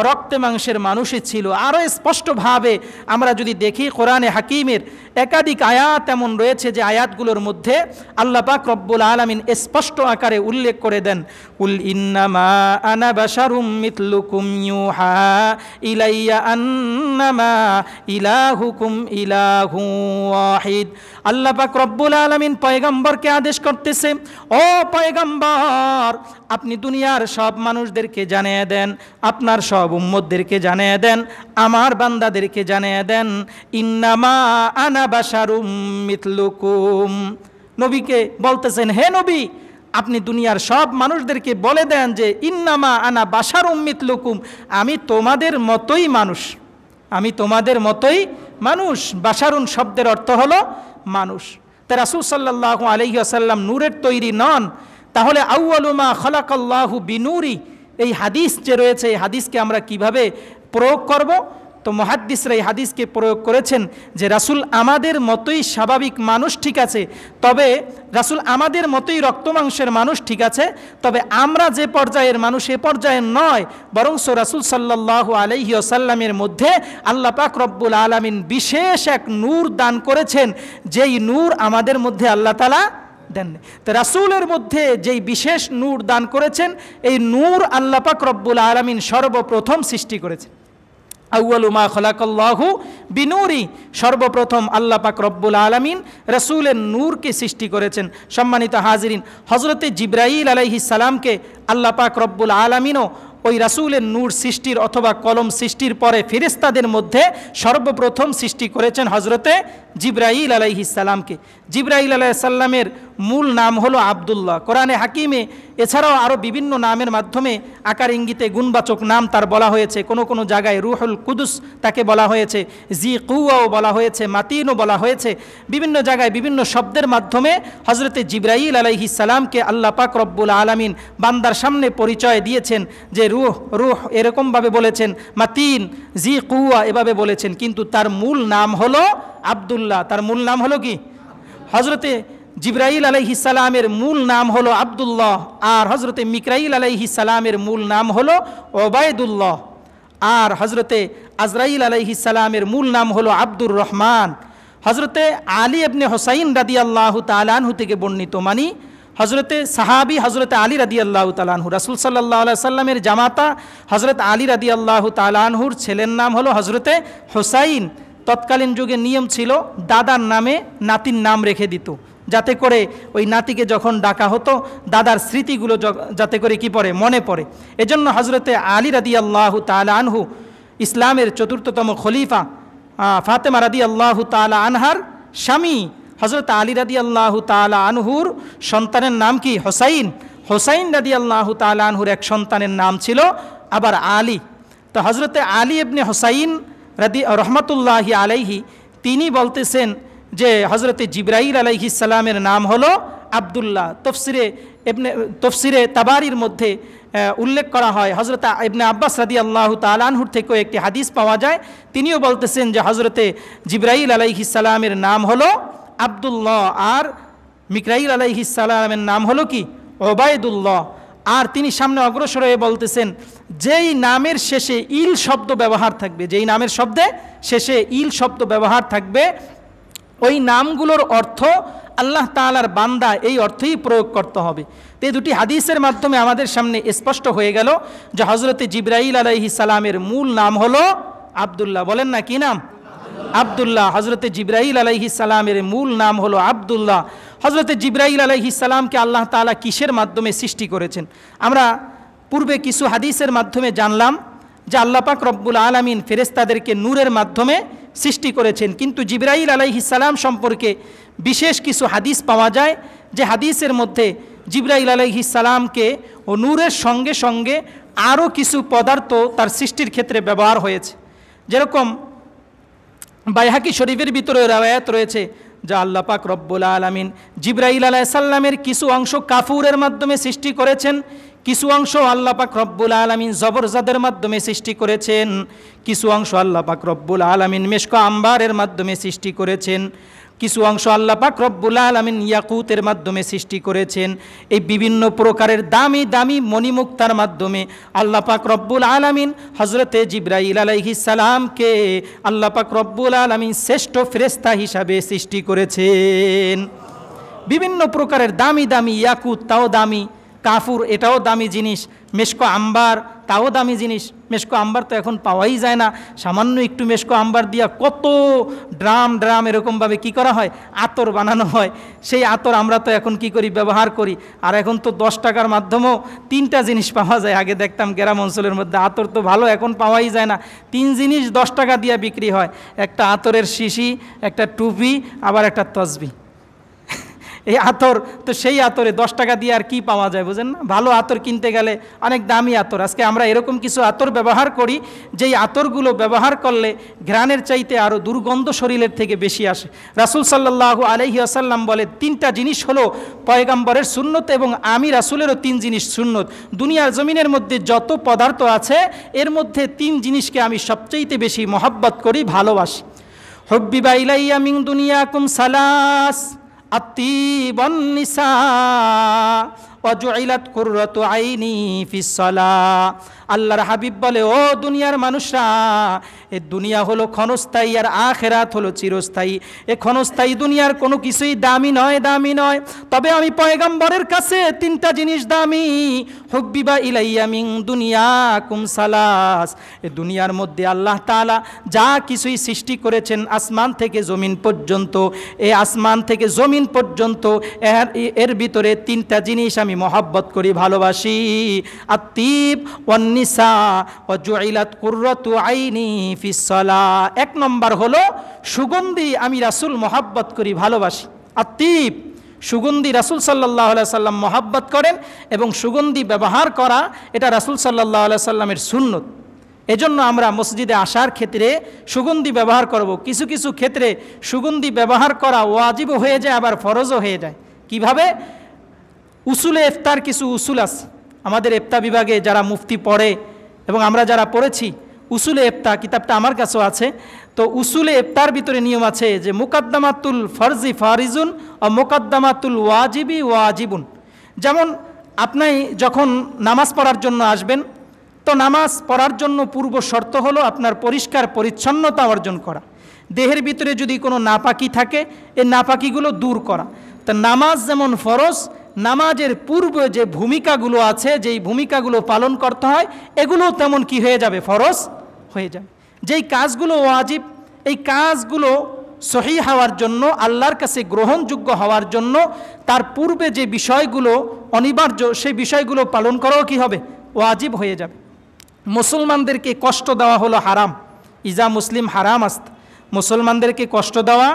রক্তে মাংসের মানুষই ছিল। আরও স্পষ্টভাবে আমরা যদি দেখি কোরআনে হাকিমের একাধিক আয়াত এমন রয়েছে যে আয়াতগুলোর মধ্যে আল্লাহ পাক রব্বুল আলামিন স্পষ্ট আকারে উল্লেখ করে দেন, কুল ইন্নামা আনা বাশারুম মিথলুকুম ইউহা ইলাইয়া আন্নামা ইলাহুকুম ইলাহু ওয়াহিদ। আল্লাহ পাক রব্বুল আলামিন পয়গম্বরকে আদেশ করতেছে, ও পয়গম্বর আপনি দুনিয়ার সব মানুষদেরকে জানিয়ে দেন, আপনার সব উম্মতদেরকে জানিয়ে দেন, আমার বান্দাদেরকে জানিয়ে দেন, ইন্নামা আনা বাশারুম মিথলুকুম। নবীকে বলতেছেন, হে নবী আপনি দুনিয়ার সব মানুষদেরকে বলে দেন যে ইন্নামা আনা বাশারুম মিথলুকুম, আমি তোমাদের মতোই মানুষ, আমি তোমাদের মতোই মানুষ। বাশারুন শব্দের অর্থ হলো মানুষ। তা রাসূল সাল্লাল্লাহু আলাইহি ওয়াসাল্লাম নূরের তৈরি নন, তাহলে আউয়ালু মা খালাকাল্লাহু বিনূরি, এই হাদিস যে রয়েছে এই হাদিসকে আমরা কিভাবে প্রয়োগ করব? তো মুহাদ্দিসরা এই হাদিসকে প্রয়োগ করেছেন যে রাসূল আমাদের মতোই স্বাভাবিক মানুষ, ঠিক আছে, তবে রাসূল আমাদের মতোই রক্তমাংসের মানুষ, ঠিক আছে, তবে আমরা যে পর্যায়ের মানুষ এ পর্যায়ের নয়, বরং রাসূল সাল্লাল্লাহু আলাইহি ওয়াসাল্লামের মধ্যে আল্লাহ পাক রব্বুল আলামিন বিশেষ এক নূর দান করেছেন, যেই নূর আমাদের মধ্যে আল্লাহ তাআলা দেন। তো রাসূলের মধ্যে যেই বিশেষ নূর দান করেছেন, এই নূর আল্লাহ পাক রব্বুল আলামিন সর্বপ্রথম সৃষ্টি করেছেন। আউয়ালু মা খালাকাল্লাহু বিনূরি, সর্বপ্রথম আল্লাহ পাক রব্বুল আলামিন রাসূলের নূরকে সৃষ্টি করেছেন। সম্মানিত হাজিরিন, হযরতে জিবরাইল আলাইহিস সালামকে আল্লাহ পাক রব্বুল আলামিনও ওই রাসূলের নূর সৃষ্টির অথবা কলম সৃষ্টির পরে ফেরেশতাদের মধ্যে সর্বপ্রথম সৃষ্টি করেছেন হযরতে জিবরাইল আলাইহিস সালামকে। জিবরাইল আলাইহিস সালামের মূল নাম হলো আব্দুল্লাহ। কোরআনে হাকিমে এছাড়াও আরও বিভিন্ন নামের মাধ্যমে আকার ইঙ্গিতে গুণবাচক নাম তার বলা হয়েছে। কোনো কোনো জায়গায় রুহুল কুদুস তাকে বলা হয়েছে, জি কুয়াও বলা হয়েছে, মাতিনও বলা হয়েছে। বিভিন্ন জায়গায় বিভিন্ন শব্দের মাধ্যমে হযরতে জিবরাইল আলাইহিস সালামকে আল্লাহ পাক রব্বুল আলামিন বান্দার সামনে পরিচয় দিয়েছেন যে রুহ রুহ এরকমভাবে বলেছেন, মাতিন, জি কুয়া এভাবে বলেছেন, কিন্তু তার মূল নাম হলো আব্দুল্লাহ। তার মূল নাম হলো কি? হযরতে জিবরাইল আলাইহিস সালামের মূল নাম হলো আব্দুল্লাহ, আর হযরতে মিকাইল আলাইহিস সালামের মূল নাম হলো ওবায়দুল্লাহ, আর হযরতে আজরাইল আলাইহিস সালামের মূল নাম হলো আব্দুর রহমান। হযরতে আলী ইবনে হুসাইন রাদিয়াল্লাহু তাআলা আনহু থেকে বর্ণিত, মানি হযরতে সাহাবী হযরতে আলী রাদিয়াল্লাহু তাআলা আনহু, রাসূল সাল্লাল্লাহু আলাইহি সাল্লামের জামাতা হযরত আলী রাদিয়াল্লাহু তাআলা আনহুর ছেলের নাম হলো হযরতে হুসাইন। তৎকালীন যুগে নিয়ম ছিল দাদার নামে নাতির নাম রেখে দিত, যাতে করে ওই নাতিকে যখন ডাকা হতো দাদার স্মৃতিগুলো যাতে করে কি পড়ে, মনে পড়ে। এজন্য হযরতে আলী রাদিয়াল্লাহু তাআলা আনহু ইসলামের চতুর্থতম খলিফা ফাতেমা রাদিয়াল্লাহু তাআলা আনহার স্বামী হযরত আলী রাদিয়াল্লাহু তাআলা আনহুর সন্তানের নাম কি? হোসাইন। হোসাইন রাদিয়াল্লাহু তাআলা আনহুর এক সন্তানের নাম ছিল আবার আলী। তো হযরতে আলী ইবনে হোসাইন রহমাতুল্লাহি আলাইহি তিনি বলতেছেন যে হযরতে জিবরাইল আলাইহিস সালামের নাম হলো আব্দুল্লাহ। তফসিরে তাবারির মধ্যে উল্লেখ করা হয়, হযরত ইবনে আব্বাস রাদিয়াল্লাহু তাআলা আনহুর থেকেও একটি হাদিস পাওয়া যায়, তিনিও বলতেছেন যে হযরতে জিবরাইল আলাইহিস সালামের নাম হলো আব্দুল্লাহ, আর মিকাইল আলাইহিস সালামের নাম হলো কি? ওবায়দুল্লাহ। আর তিনি সামনে অগ্রসর হয়ে বলতেছেন, যেই নামের শেষে ইল শব্দ ব্যবহার থাকবে, যেই নামের শব্দে শেষে ইল শব্দ ব্যবহার থাকবে, ওই নামগুলোর অর্থ আল্লাহ তাআলার বান্দা, এই অর্থেই প্রয়োগ করতে হবে। তো এই দুটি হাদিসের মাধ্যমে আমাদের সামনে স্পষ্ট হয়ে গেল যে হযরতে জিবরাইল আলাইহিস সালামের মূল নাম হলো আব্দুল্লাহ। বলেন না, কি নাম? আব্দুল্লাহ। হযরতে জিবরাইল আলাইহিস সালামের মূল নাম হলো আব্দুল্লাহ। হযরতে জিবরাইল আলাইহিস সালামকে আল্লাহ তাআলা কিসের মাধ্যমে সৃষ্টি করেছেন? আমরা পূর্বে কিছু হাদিসের মাধ্যমে জানলাম যে আল্লাহ পাক রব্বুল আলামিন ফেরেশতাদেরকে নূরের মাধ্যমে সৃষ্টি করেছেন, কিন্তু জিবরাইল আলাইহিস সালাম সম্পর্কে বিশেষ কিছু হাদিস পাওয়া যায়, যে হাদিসের মধ্যে জিবরাইল আলাইহিস সালামকে ও নূরের সঙ্গে সঙ্গে আরও কিছু পদার্থ তার সৃষ্টির ক্ষেত্রে ব্যবহার হয়েছে। যেরকম বাইহাকি শরীফের ভিতরে রাওয়ায়াত রয়েছে যা আল্লাহ পাক রব্বুল আলামিন জিবরাইল আলাইহিস সালামের কিছু অংশ কাফুরের মাধ্যমে সৃষ্টি করেছেন, কিছু অংশ আল্লাহ পাক রব্বুল আলামিন জবরজাদের মাধ্যমে সৃষ্টি করেছেন, কিছু অংশ আল্লাহ পাক রব্বুল আলামিন মেশক আম্বারের মাধ্যমে সৃষ্টি করেছেন। কিছু অংশ আল্লাহ পাক রব্বুল আলামিন ইয়াকুতের মাধ্যমে সৃষ্টি করেছেন। এই বিভিন্ন প্রকারের দামি দামি মণিমুক্তার মাধ্যমে আল্লাহ পাক রব্বুল আলামিন হযরতে জিবরাইল আলাইহিস সালামকে আল্লাহ পাক রব্বুল আলামিন শ্রেষ্ঠ ফেরেশতা হিসাবে সৃষ্টি করেছেন। বিভিন্ন প্রকারের দামি দামি ইয়াকুত, তাও দামি, কাফুর, এটাও দামি জিনিস, মেশকো আম্বার, তাও দামি জিনিস। মেশকো আম্বার তো এখন পাওয়াই যায় না, সামান্য একটু মেশকো আম্বার দিয়া কত ড্রাম ড্রাম এরকমভাবে কি করা হয়, আতর বানানো হয়। সেই আতর আমরা তো এখন কি করি, ব্যবহার করি। আর এখন তো 10 টাকার মাধ্যমেও 3টা জিনিস পাওয়া যায়। আগে দেখতাম গ্রাম অঞ্চলের মধ্যে আতর তো ভালো, এখন পাওয়াই যায় না। 3 জিনিস 10 টাকা দিয়ে বিক্রি হয়, একটা আতরের শিশি, একটা টুপি, আবার একটা তসবি। এই আতর তো সেই আতরে 10 টাকা দিয়ে আর কি পাওয়া যায়, বুঝেন না? ভালো আতর কিনতে গেলে অনেক দামি আতর। আজকে আমরা এরকম কিছু আতর ব্যবহার করি যেই আতরগুলো ব্যবহার করলে ঘ্রাণের চাইতে আরও দুর্গন্ধ শরীরের থেকে বেশি আসে। রাসূল সাল্লাল্লাহু আলাইহি ওয়াসাল্লাম বলে 3টা জিনিস হলো পয়গম্বরের সুন্নত এবং আমি রাসূলেরও 3 জিনিস সুন্নত। দুনিয়ার জমিনের মধ্যে যত পদার্থ আছে এর মধ্যে 3 জিনিসকে আমি সবচাইতে বেশি মহব্বত করি, ভালোবাসি। হুব্বিবা ইলাইয়া মিন দুনিয়াকুম সালাস আত্তিব ওয়ান নিসা ওয়া জুইলাত কুররাতু আইনি ফিস সালাহ। আল্লাহর হাবিব বলে, ও দুনিয়ার মানুষরা, এ দুনিয়া হলো ক্ষণস্থায়ী আর আখিরাত হলো চিরস্থায়ী। এ ক্ষণস্থায়ী দুনিয়ার কোনো কিছুই দামি নয়, দামি নয়। তবে আমি পয়গম্বরের কাছে 3টা জিনিস দামি। হুব্বিবা ইলাইয়া মিন দুনিয়াকুম সালাস। এ দুনিয়ার মধ্যে আল্লাহ তাআলা যা কিছুই সৃষ্টি করেছেন আসমান থেকে জমিন পর্যন্ত, এই আসমান থেকে জমিন পর্যন্ত এর ভিতরে 3টা জিনিস আমি মহব্বত করি, ভালোবাসি। আত্তিব ওয়ান নিসা ওয়া জুইলাত কুররাতু আইনি ফিস সালাহ। 1 নম্বর হলো সুগন্ধি, আমি রাসূল মহব্বত করি, ভালোবাসি। আত্তিব, সুগন্ধি রাসূল সাল্লাল্লাহু আলাইহি সাল্লাম মহব্বত করেন এবং সুগন্ধি ব্যবহার করা এটা রাসূল সাল্লাল্লাহু আলাইহি সাল্লামের সুন্নত। এজন্য আমরা মসজিদে আসার ক্ষেত্রে সুগন্ধি ব্যবহার করব। কিছু কিছু ক্ষেত্রে সুগন্ধি ব্যবহার করা ওয়াজিবও হয়ে যায়, আবার ফরজও হয়ে যায়। কিভাবে? উসুলে ইফতার কিছু উসুল আছে আমাদের ইফতা বিভাগে, যারা মুফতি পড়ে এবং আমরা যারা পড়েছি। উসুলে ইফতা কিতাবটা আমার কাছেও আছে। তো উসুলে ইফতার ভিতরে নিয়ম আছে যে মুকাদ্দামাতুল ফরজি ফারিজুন ও মুকাদ্দামাতুল ওয়াজিবি ওয়াজিবুন। যেমন আপনি যখন নামাজ পড়ার জন্য আসবেন, তো নামাজ পড়ার জন্য পূর্ব শর্ত হলো আপনার পরিষ্কার পরিচ্ছন্নতা অর্জন করা। দেহের ভিতরে যদি কোনো নাপাকি থাকে, এই নাপাকিগুলো দূর করা। তা নামাজ যেমন ফরজ, নামাজের পূর্বে যে ভূমিকাগুলো আছে, যেই ভূমিকাগুলো পালন করতে হয়, এগুলো তেমন কি হয়ে যাবে, ফরজ হয়ে যাবে। যেই কাজগুলো ওয়াজিব, এই কাজগুলো সহি হওয়ার জন্য, আল্লাহর কাছে গ্রহণযোগ্য হওয়ার জন্য তার পূর্বে যে বিষয়গুলো অনিবার্য, সেই বিষয়গুলো পালন করাও কি হবে, ওয়াজিব হয়ে যাবে। মুসলমানদেরকে কষ্ট দেওয়া হলো হারাম। ইজা মুসলিম হারাম আস্ত। মুসলমানদেরকে কষ্ট দেওয়া,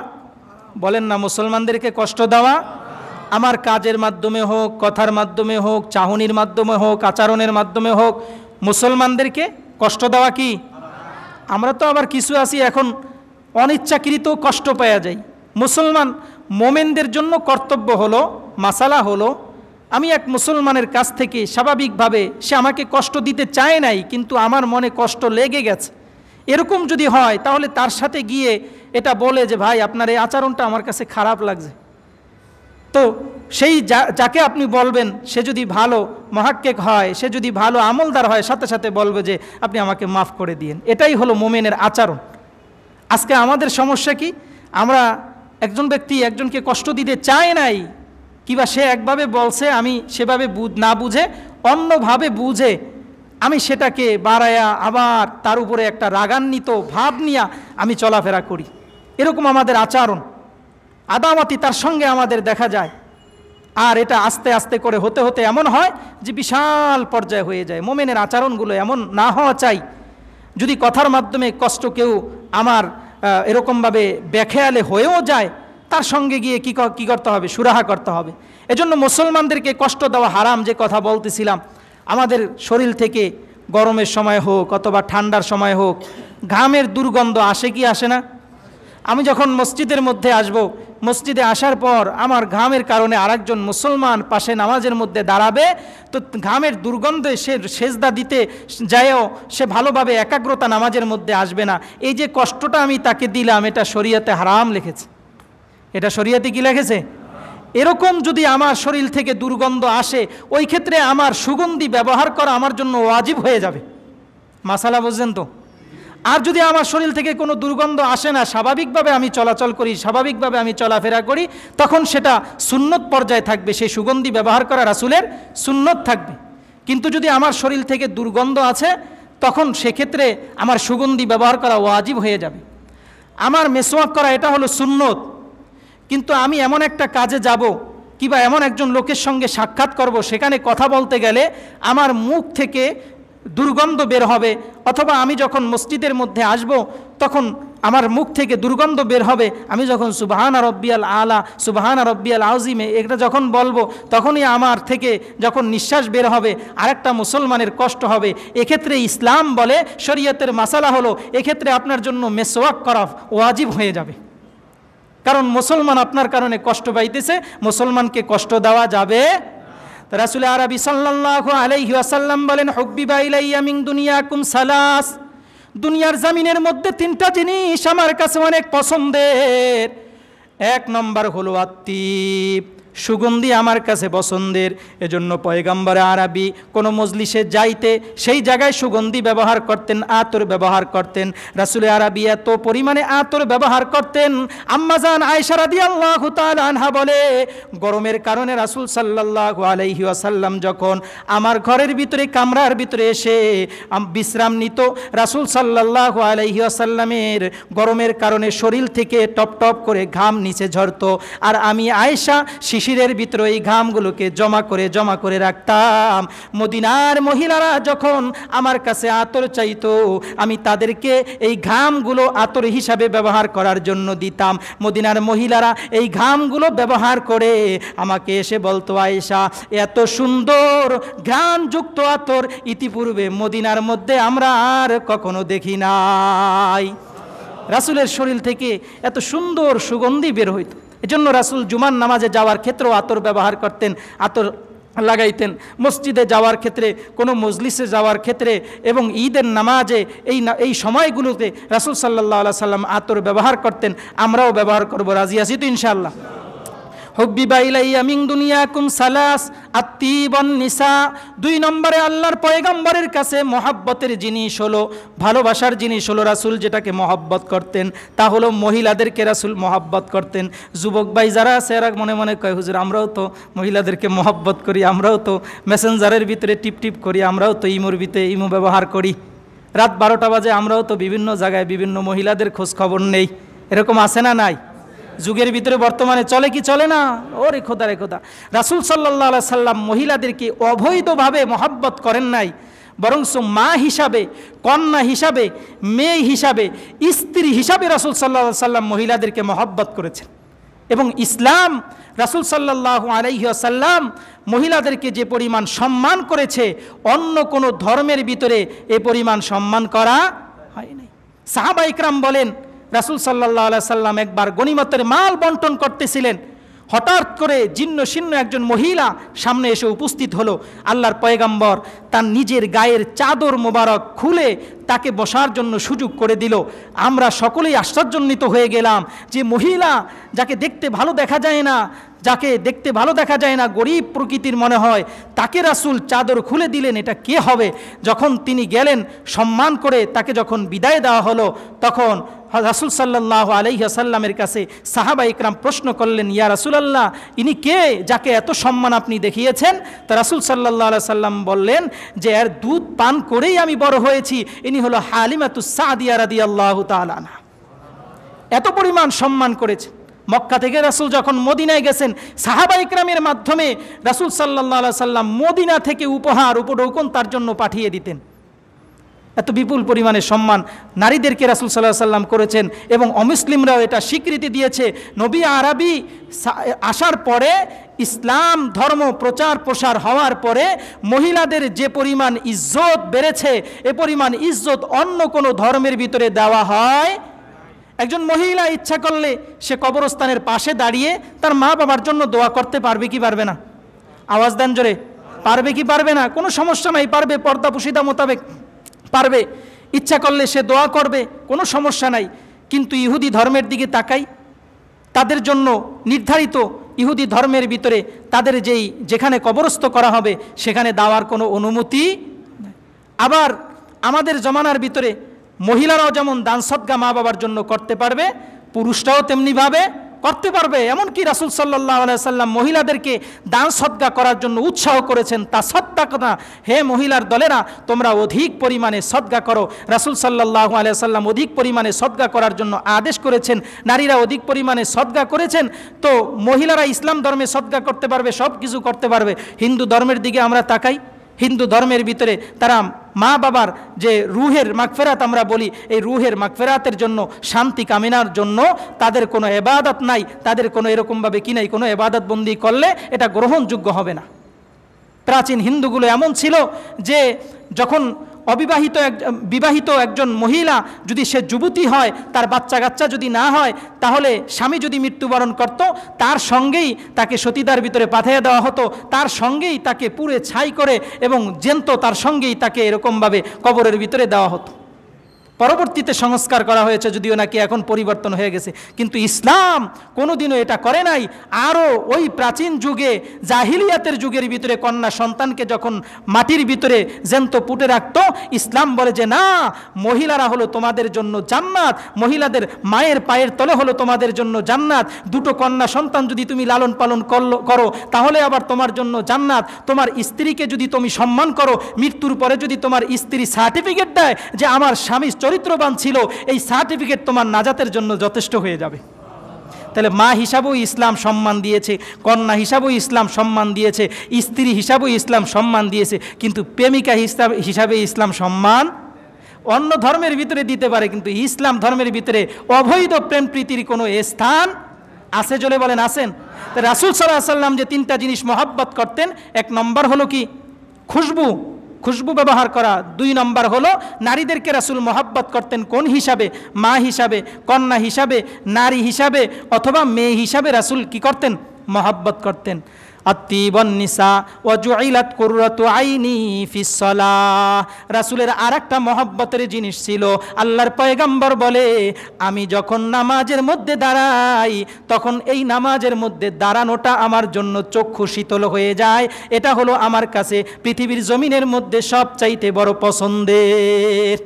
বলেন না, মুসলমানদেরকে কষ্ট দেওয়া আমার কাজের মাধ্যমে হোক, কথার মাধ্যমে হোক, চাহনির মাধ্যমে হোক, আচরণের মাধ্যমে হোক, মুসলমানদেরকে কষ্ট দেওয়া কি? আমরা তো আবার কিছু আছি এখন অনিচ্ছাকৃত কষ্ট পাওয়া যায়। মুসলমান মোমেনদের জন্য কর্তব্য হলো, মাসালা হলো, আমি এক মুসলমানের কাছ থেকে স্বাভাবিকভাবে, সে আমাকে কষ্ট দিতে চায় নাই কিন্তু আমার মনে কষ্ট লেগে গেছে, এরকম যদি হয় তাহলে তার সাথে গিয়ে এটা বলে যে ভাই আপনার এই আচরণটা আমার কাছে খারাপ লাগছে। তো সেই যাকে আপনি বলবেন সে যদি ভালো মুহাক্কিক হয়, সে যদি ভালো আমলদার হয়, সাথে সাথে বলবে যে আপনি আমাকে মাফ করে দিয়েন। এটাই হলো মোমেনের আচরণ। আজকে আমাদের সমস্যা কি, আমরা একজন ব্যক্তি একজনকে কষ্ট দিতে চায় নাই, কিংবা সে একভাবে বলছে, আমি সেভাবে না বুঝে অন্যভাবে বুঝে আমি সেটাকে বাড়ায়া আবার তার উপরে একটা রাগান্বিত ভাব নিয়ে আমি চলাফেরা করি। এরকম আমাদের আচরণ, আদাওয়াতি তার সঙ্গে আমাদের দেখা যায়। আর এটা আস্তে আস্তে করে হতে হতে এমন হয় যে বিশাল পর্যায়ে হয়ে যায়। মোমেনের আচরণগুলো এমন না হওয়া চাই। যদি কথার মাধ্যমে কষ্ট কেউ আমার এরকমভাবে বেখেয়ালে হয়েও যায়, তার সঙ্গে গিয়ে কি করতে হবে, সুরাহা করতে হবে। এজন্য মুসলমানদেরকে কষ্ট দেওয়া হারাম। যে কথা বলতেছিলাম, আমাদের শরীর থেকে গরমের সময় হোক অথবা ঠান্ডার সময় হোক ঘামের দুর্গন্ধ আসে কি আসে না? আমি যখন মসজিদের মধ্যে আসব, মসজিদে আসার পর আমার ঘামের কারণে আরেকজন মুসলমান পাশে নামাজের মধ্যে দাঁড়াবে, তো ঘামের দুর্গন্ধে সে সেজদা দিতে যায়ও সে ভালোভাবে একাগ্রতা নামাজের মধ্যে আসবে না। এই যে কষ্টটা আমি তাকে দিলাম, এটা শরীয়তে হারাম লিখেছে। এটা শরীয়তে কি লেগেছে? এরকম যদি আমার শরীর থেকে দুর্গন্ধ আসে, ওই ক্ষেত্রে আমার সুগন্ধি ব্যবহার করা আমার জন্য ওয়াজিব হয়ে যাবে। মাসালা বুঝছেন তো? আর যদি আমার শরীর থেকে কোনো দুর্গন্ধ আসে না, স্বাভাবিকভাবে আমি চলাচল করি, স্বাভাবিকভাবে আমি চলাফেরা করি, তখন সেটা সুন্নত পর্যায়ে থাকবে, সেই সুগন্ধি ব্যবহার করা রাসূলের সুন্নত থাকবে। কিন্তু যদি আমার শরীর থেকে দুর্গন্ধ আছে, তখন সেক্ষেত্রে আমার সুগন্ধি ব্যবহার করা ওয়াজিব হয়ে যাবে। আমার মেসওয়াক করা এটা হলো সুন্নত, কিন্তু আমি এমন একটা কাজে যাব কিংবা এমন একজন লোকের সঙ্গে সাক্ষাৎ করব, সেখানে কথা বলতে গেলে আমার মুখ থেকে দুর্গন্ধ বের হবে, অথবা আমি যখন মসজিদের মধ্যে আসব তখন আমার মুখ থেকে দুর্গন্ধ বের হবে। আমি যখন সুবহানা রব্বিয়াল আলা, সুবহানা রব্বিয়াল আযীম এটা যখন বলবো, তখনই আমার থেকে যখন নিঃশ্বাস বের হবে আরেকটা মুসলমানের কষ্ট হবে। এক্ষেত্রে ইসলাম বলে, শরীয়তের মাসালা হলো, এক্ষেত্রে আপনার জন্য মেসওয়াক করা ওয়াজিব হয়ে যাবে। কারণ মুসলমান আপনার কারণে কষ্ট পাইতেছে, মুসলমানকে কষ্ট দেওয়া যাবে। রাসূল আরবি সাল্লাল্লাহু আলাইহি ওয়াসাল্লাম বলেন, হুব্বিবা ইলাইয়া মিন দুনিয়াকুম সালাস, দুনিয়ার জমিনের মধ্যে তিনটা জিনিস আমার কাছে অনেক পছন্দের। এক নম্বর হলো আত্তিব, সুগন্ধি আমার কাছে পছন্দের। এজন্য পয়গম্বর আরবি কোনো মজলিসে যাইতে সেই জায়গায় সুগন্ধি ব্যবহার করতেন, আতর ব্যবহার করতেন। রাসূল আরবি এত পরিমাণে আতর ব্যবহার করতেন, আম্মাজান আয়েশা রাদিয়াল্লাহু তাআলা আনহা বলে, গরমের কারণে রাসূল সাল্লাল্লাহু আলাইহি ওয়াসাল্লাম যখন আমার ঘরের ভিতরে, কামরার ভিতরে এসে বিশ্রাম নিত, রাসূল সাল্লাল্লাহু আলাইহি ওয়াসাল্লামের গরমের কারণে শরীর থেকে টপ টপ করে ঘাম নিচে ঝরতো, আর আমি আয়েশা শিশিরের ভিতরে এই ঘামগুলোকে জমা করে রাখতাম। মদিনার মহিলারা যখন আমার কাছে আতর চাইতো, আমি তাদেরকে এই ঘামগুলো আতর হিসাবে ব্যবহার করার জন্য দিতাম। মদিনার মহিলারা এই ঘামগুলো ব্যবহার করে আমাকে এসে বলতো, আয়েশা, এত সুন্দর ঘ্রাণযুক্ত আতর ইতিপূর্বে মদিনার মধ্যে আমরা আর কখনো দেখি নাই। রাসূলের শরীর থেকে এত সুন্দর সুগন্ধি বের হইতো। এজন্য রাসূল জুমার নামাজে যাওয়ার ক্ষেত্রেও আতর ব্যবহার করতেন, আতর লাগাইতেন। মসজিদে যাওয়ার ক্ষেত্রে, কোনো মজলিসে যাওয়ার ক্ষেত্রে এবং ঈদের নামাজে এই সময়গুলোতে রাসূল সাল্লাল্লাহু আলাইহি সাল্লাম আতর ব্যবহার করতেন। আমরাও ব্যবহার করব, রাজি আছি তো ইনশাআল্লাহ? হুব্বিবা ইলাইয়া মিন দুনিয়াকুম সালাস, আত্তিবান নিসা। দুই নম্বরে আল্লাহর পয়গম্বরের কাছে মহব্বতের জিনিস হলো, ভালোবাসার জিনিস হলো, রাসূল যেটাকে মহব্বত করতেন তা হলো মহিলাদেরকে রাসূল মহব্বত করতেন। যুবক ভাই যারা আছে এরা মনে মনে কয়, হুজুর আমরাও তো মহিলাদেরকে মহব্বত করি, আমরাও তো মেসেঞ্জারের ভিতরে টিপ করি, আমরাও তো ইমোর ভিতরে ইমো ব্যবহার করি, রাত 12টা বাজে আমরাও তো বিভিন্ন জায়গায় বিভিন্ন মহিলাদের খোঁজ খবর নেই। এরকম আছে না নাই? যুগের ভিতরে বর্তমানে চলে কি চলে না? ওরে খোদা রে খোদা, রাসূল সাল্লাল্লাহু আলাইহি সাল্লাম মহিলাদেরকে অবৈধভাবে মহব্বত করেন নাই, বরং মা হিসাবে, কন্যা হিসাবে, মেয়ে হিসাবে, স্ত্রী হিসাবে রাসূল সাল্লাল্লাহু আলাইহি সাল্লাম মহিলাদেরকে মহব্বত করেছেন। এবং ইসলাম, রাসূল সাল্লাল্লাহু আলাইহি ওয়াসাল্লাম মহিলাদেরকে যে পরিমাণ সম্মান করেছে, অন্য কোনো ধর্মের ভিতরে এ পরিমাণ সম্মান করা হয় নাই। সাহাবা ইকরাম বলেন, রাসূল সাল্লাল্লাহু আলাইহি সাল্লাম একবার গনিমতের মাল বন্টন করতেছিলেন, হঠাৎ করে জীর্ণ শীর্ণ একজন মহিলা সামনে এসে উপস্থিত হলো। আল্লাহর পয়গম্বর তার নিজের গায়ের চাদর মোবারক খুলে তাকে বসার জন্য সুযোগ করে দিল। আমরা সকলেই আশ্চর্যান্বিত হয়ে গেলাম যে মহিলা যাকে দেখতে ভালো দেখা যায় না, গরিব প্রকৃতির মনে হয়, তাকে রাসূল চাদর খুলে দিলেন, এটা কে হবে? যখন তিনি গেলেন, সম্মান করে তাকে যখন বিদায় দেওয়া হলো, তখন রাসূল সাল্লাল্লাহু আলাইহি ওয়াসাল্লামের কাছে সাহাবা ইকরাম প্রশ্ন করলেন, ইয়া রাসূলুল্লাহ, ইনি কে যাকে এত সম্মান আপনি দেখিয়েছেন? তা রাসূল সাল্লাল্লাহু আলাইহি সাল্লাম বললেন যে এর দুধ পান করেই আমি বড় হয়েছি, ইনি হলো হালিমাতুস সাদিয়া রাদিয়াল্লাহু তাআলা আনহা। এত পরিমাণ সম্মান করেছেন। মক্কা থেকে রাসূল যখন মদিনায় গেছেন, সাহাবা ইকরামের মাধ্যমে রাসূল সাল্লাল্লাহু আলাইহি সাল্লাম মদিনা থেকে উপহার উপঢৌকন তার জন্য পাঠিয়ে দিতেন। এত বিপুল পরিমাণে সম্মান নারীদেরকে রাসূল সাল্লাল্লাহু আলাইহি সাল্লাম করেছেন এবং অমুসলিমরাও এটা স্বীকৃতি দিয়েছে। নবী আরবি আসার পরে, ইসলাম ধর্ম প্রচার প্রসার হওয়ার পরে মহিলাদের যে পরিমাণ ইজ্জত বেড়েছে, এ পরিমাণ ইজ্জত অন্য কোনো ধর্মের ভিতরে দেওয়া হয়। একজন মহিলা ইচ্ছা করলে সে কবরস্থানের পাশে দাঁড়িয়ে তার মা বাবার জন্য দোয়া করতে পারবে কি পারবে না? আওয়াজ দেন জোরে, পারবে কি পারবে না? কোনো সমস্যা নাই, পারবে, পর্দা পুশিদা মোতাবেক পারবে। ইচ্ছা করলে সে দোয়া করবে, কোনো সমস্যা নাই। কিন্তু ইহুদি ধর্মের দিকে তাকাই, তাদের জন্য নির্ধারিত ইহুদি ধর্মের ভিতরে তাদের যেখানে কবরস্থ করা হবে সেখানে দেওয়ার কোনো অনুমতি নেই। আবার আমাদের জমানার ভিতরে মহিলারাও যেমন দান সদকা মা বাবার জন্য করতে পারবে, পুরুষরাও তেমনিভাবে করতে পারবে। এমনকি রাসূল সাল্লাল্লাহু আলাইহি সাল্লাম মহিলাদেরকে দান সদকা করার জন্য উৎসাহ করেছেন। তা সদকা, হে মহিলার দলেরা, তোমরা অধিক পরিমাণে সদকা করো। রাসূল সাল্লাল্লাহু আলাইহি সাল্লাম অধিক পরিমাণে সদকা করার জন্য আদেশ করেছেন, নারীরা অধিক পরিমাণে সদকা করেছেন। তো মহিলারা ইসলাম ধর্মে সদকা করতে পারবে, সব কিছু করতে পারবে। হিন্দু ধর্মের দিকে আমরা তাকাই, হিন্দু ধর্মের ভিতরে তারা মা বাবার যে রুহের মাগফিরাত আমরা বলি, এই রুহের মাগফিরাতের জন্য, শান্তি কামনার জন্য তাদের কোনো ইবাদত নাই, তাদের কোনো এরকমভাবে কি নাই, কোনো ইবাদত বন্দি করলে এটা গ্রহণযোগ্য হবে না। প্রাচীন হিন্দুগুলো এমন ছিল যে যখন বিবাহিত একজন মহিলা যদি সে যুবতী হয়, তার বাচ্চা কাচ্চা যদি না হয়, তাহলে স্বামী যদি মৃত্যুবরণ করত, তার সঙ্গেই তাকে সতীদার ভিতরে পাঠিয়ে দেওয়া হতো, তার সঙ্গেই তাকে পুড়ে ছাই করে এবং জ্যান্ত তার সঙ্গেই তাকে এরকমভাবে কবরের ভিতরে দেওয়া হতো। পরবর্তীতে সংস্কার করা হয়েছে, যদিও নাকি এখন পরিবর্তন হয়ে গেছে, কিন্তু ইসলাম কোনোদিনও এটা করে নাই। আরও ওই প্রাচীন যুগে জাহিলিয়াতের যুগের ভিতরে কন্যা সন্তানকে যখন মাটির ভিতরে জ্যান্ত পুঁতে রাখত, ইসলাম বলে যে না, মহিলারা হলো তোমাদের জন্য জান্নাত, মহিলাদের মায়ের পায়ের তলে হলো তোমাদের জন্য জান্নাত। দুটো কন্যা সন্তান যদি তুমি লালন পালন করো তাহলে আবার তোমার জন্য জান্নাত। তোমার স্ত্রীকে যদি তুমি সম্মান করো, মৃত্যুর পরে যদি তোমার স্ত্রী সার্টিফিকেট দেয় যে আমার স্বামী চরিত্রবান ছিল, এই সার্টিফিকেট তোমার নাজাতের জন্য যথেষ্ট হয়ে যাবে। তাহলে মা হিসাবেও ইসলাম সম্মান দিয়েছে, কন্যা হিসাবেও ইসলাম সম্মান দিয়েছে, স্ত্রী হিসাবেও ইসলাম সম্মান দিয়েছে, কিন্তু প্রেমিকা হিসাবে ইসলাম সম্মান অন্য ধর্মের ভিতরে দিতে পারে, কিন্তু ইসলাম ধর্মের ভিতরে অবৈধ প্রেম প্রীতির কোনো স্থান আছে? জলে বলেন আছেন? রাসূল সাল্লাল্লাহু আলাইহি সাল্লাম যে তিনটা জিনিস মহব্বত করতেন, এক নম্বর হলো কি? খুশবু ব্যবহার করা। 2 নম্বর হলো নারীদেরকে রাসূল মহব্বত করতেন কোন হিসাবে? মা হিসাবে, কন্যা হিসাবে, নারী হিসাবে অথবা মেয়ে হিসাবে রাসূল কি করতেন? মহব্বত করতেন। আত্তিবন নিসা ওয়া জুইলাত কুররাতু আইনি ফিস সালাহ। রাসূলের আরেকটা মহব্বতের জিনিস ছিল, আল্লাহর পয়গম্বর বলে, আমি যখন নামাজের মধ্যে দাঁড়াই তখন এই নামাজের মধ্যে দাঁড়ানোটা আমার জন্য চক্ষু শীতল হয়ে যায়। এটা হলো আমার কাছে পৃথিবীর জমিনের মধ্যে সবচাইতে বড় পছন্দের।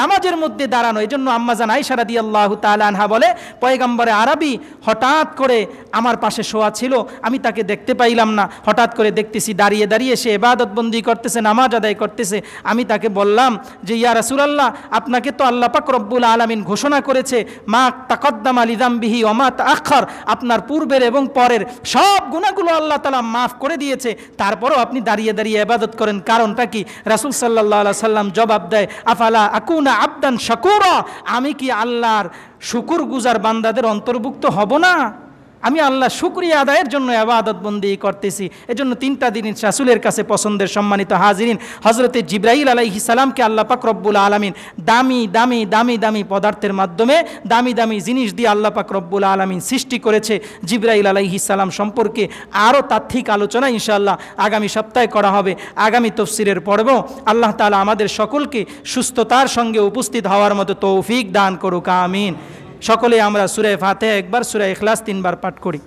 নামাজের মধ্যে দাঁড়ানো। এই জন্য আম্মাজান আয়েশা রাদিয়াল্লাহু তাআলা আনহা বলে, পয়গম্বরে আরবি হঠাৎ করে আমার পাশে শোয়া ছিল, আমি তাকে দেখতে পাইলাম না, হঠাৎ করে দেখতেছি দাঁড়িয়ে দাঁড়িয়ে সে ইবাদত বন্দি করতেছে, নামাজ আদায় করতেছে। আমি তাকে বললাম যে ইয়া রাসূলুল্লাহ, আপনাকে তো আল্লাহ পাক রব্বুল আলামিন ঘোষণা করেছে মা তাকদ্দামা লিযামবিহি ওয়া মা তাআখার, আপনার পূর্বের এবং পরের সব গুনাহগুলো আল্লাহ তাআলা মাফ করে দিয়েছে, তারপরও আপনি দাঁড়িয়ে দাঁড়িয়ে ইবাদত করেন, কারণটা কি? রাসূল সাল্লাল্লাহু আলাইহি সাল্লাম জবাব দেয়, আফালা আকুনা আবদান শাকুরা, আমি কি আল্লাহর শুকর গুজার বান্দাদের অন্তর্ভুক্ত হব না? আমি আল্লাহ শুকরিয়া আদায়ের জন্য ইবাদত বন্দেগী করতেছি। এজন্য 3টা জিনিস রাসূলের কাছে পছন্দের। সম্মানিত হাজিরিন, হযরতে জিবরাইল আলাইহিস সালামকে আল্লাহ পাক রব্বুল আলামিন দামি দামি দামি দামি পদার্থের মাধ্যমে, দামি দামি জিনিস দিয়ে আল্লাহ পাক রব্বুল আলামিন সৃষ্টি করেছে। জিবরাইল আলাইহিস সালাম সম্পর্কে আরও তাত্ত্বিক আলোচনা ইনশাআল্লাহ আগামী সপ্তাহে করা হবে। আগামী তাফসীরের পর্ব আল্লাহ তাআলা আমাদের সকলকে সুস্থতার সঙ্গে উপস্থিত হওয়ার মতো তৌফিক দান করুক, আমিন। সকলে আমরা সূরা ফাতিহা একবার, সূরা ইখলাস 3 বার পাঠ করি।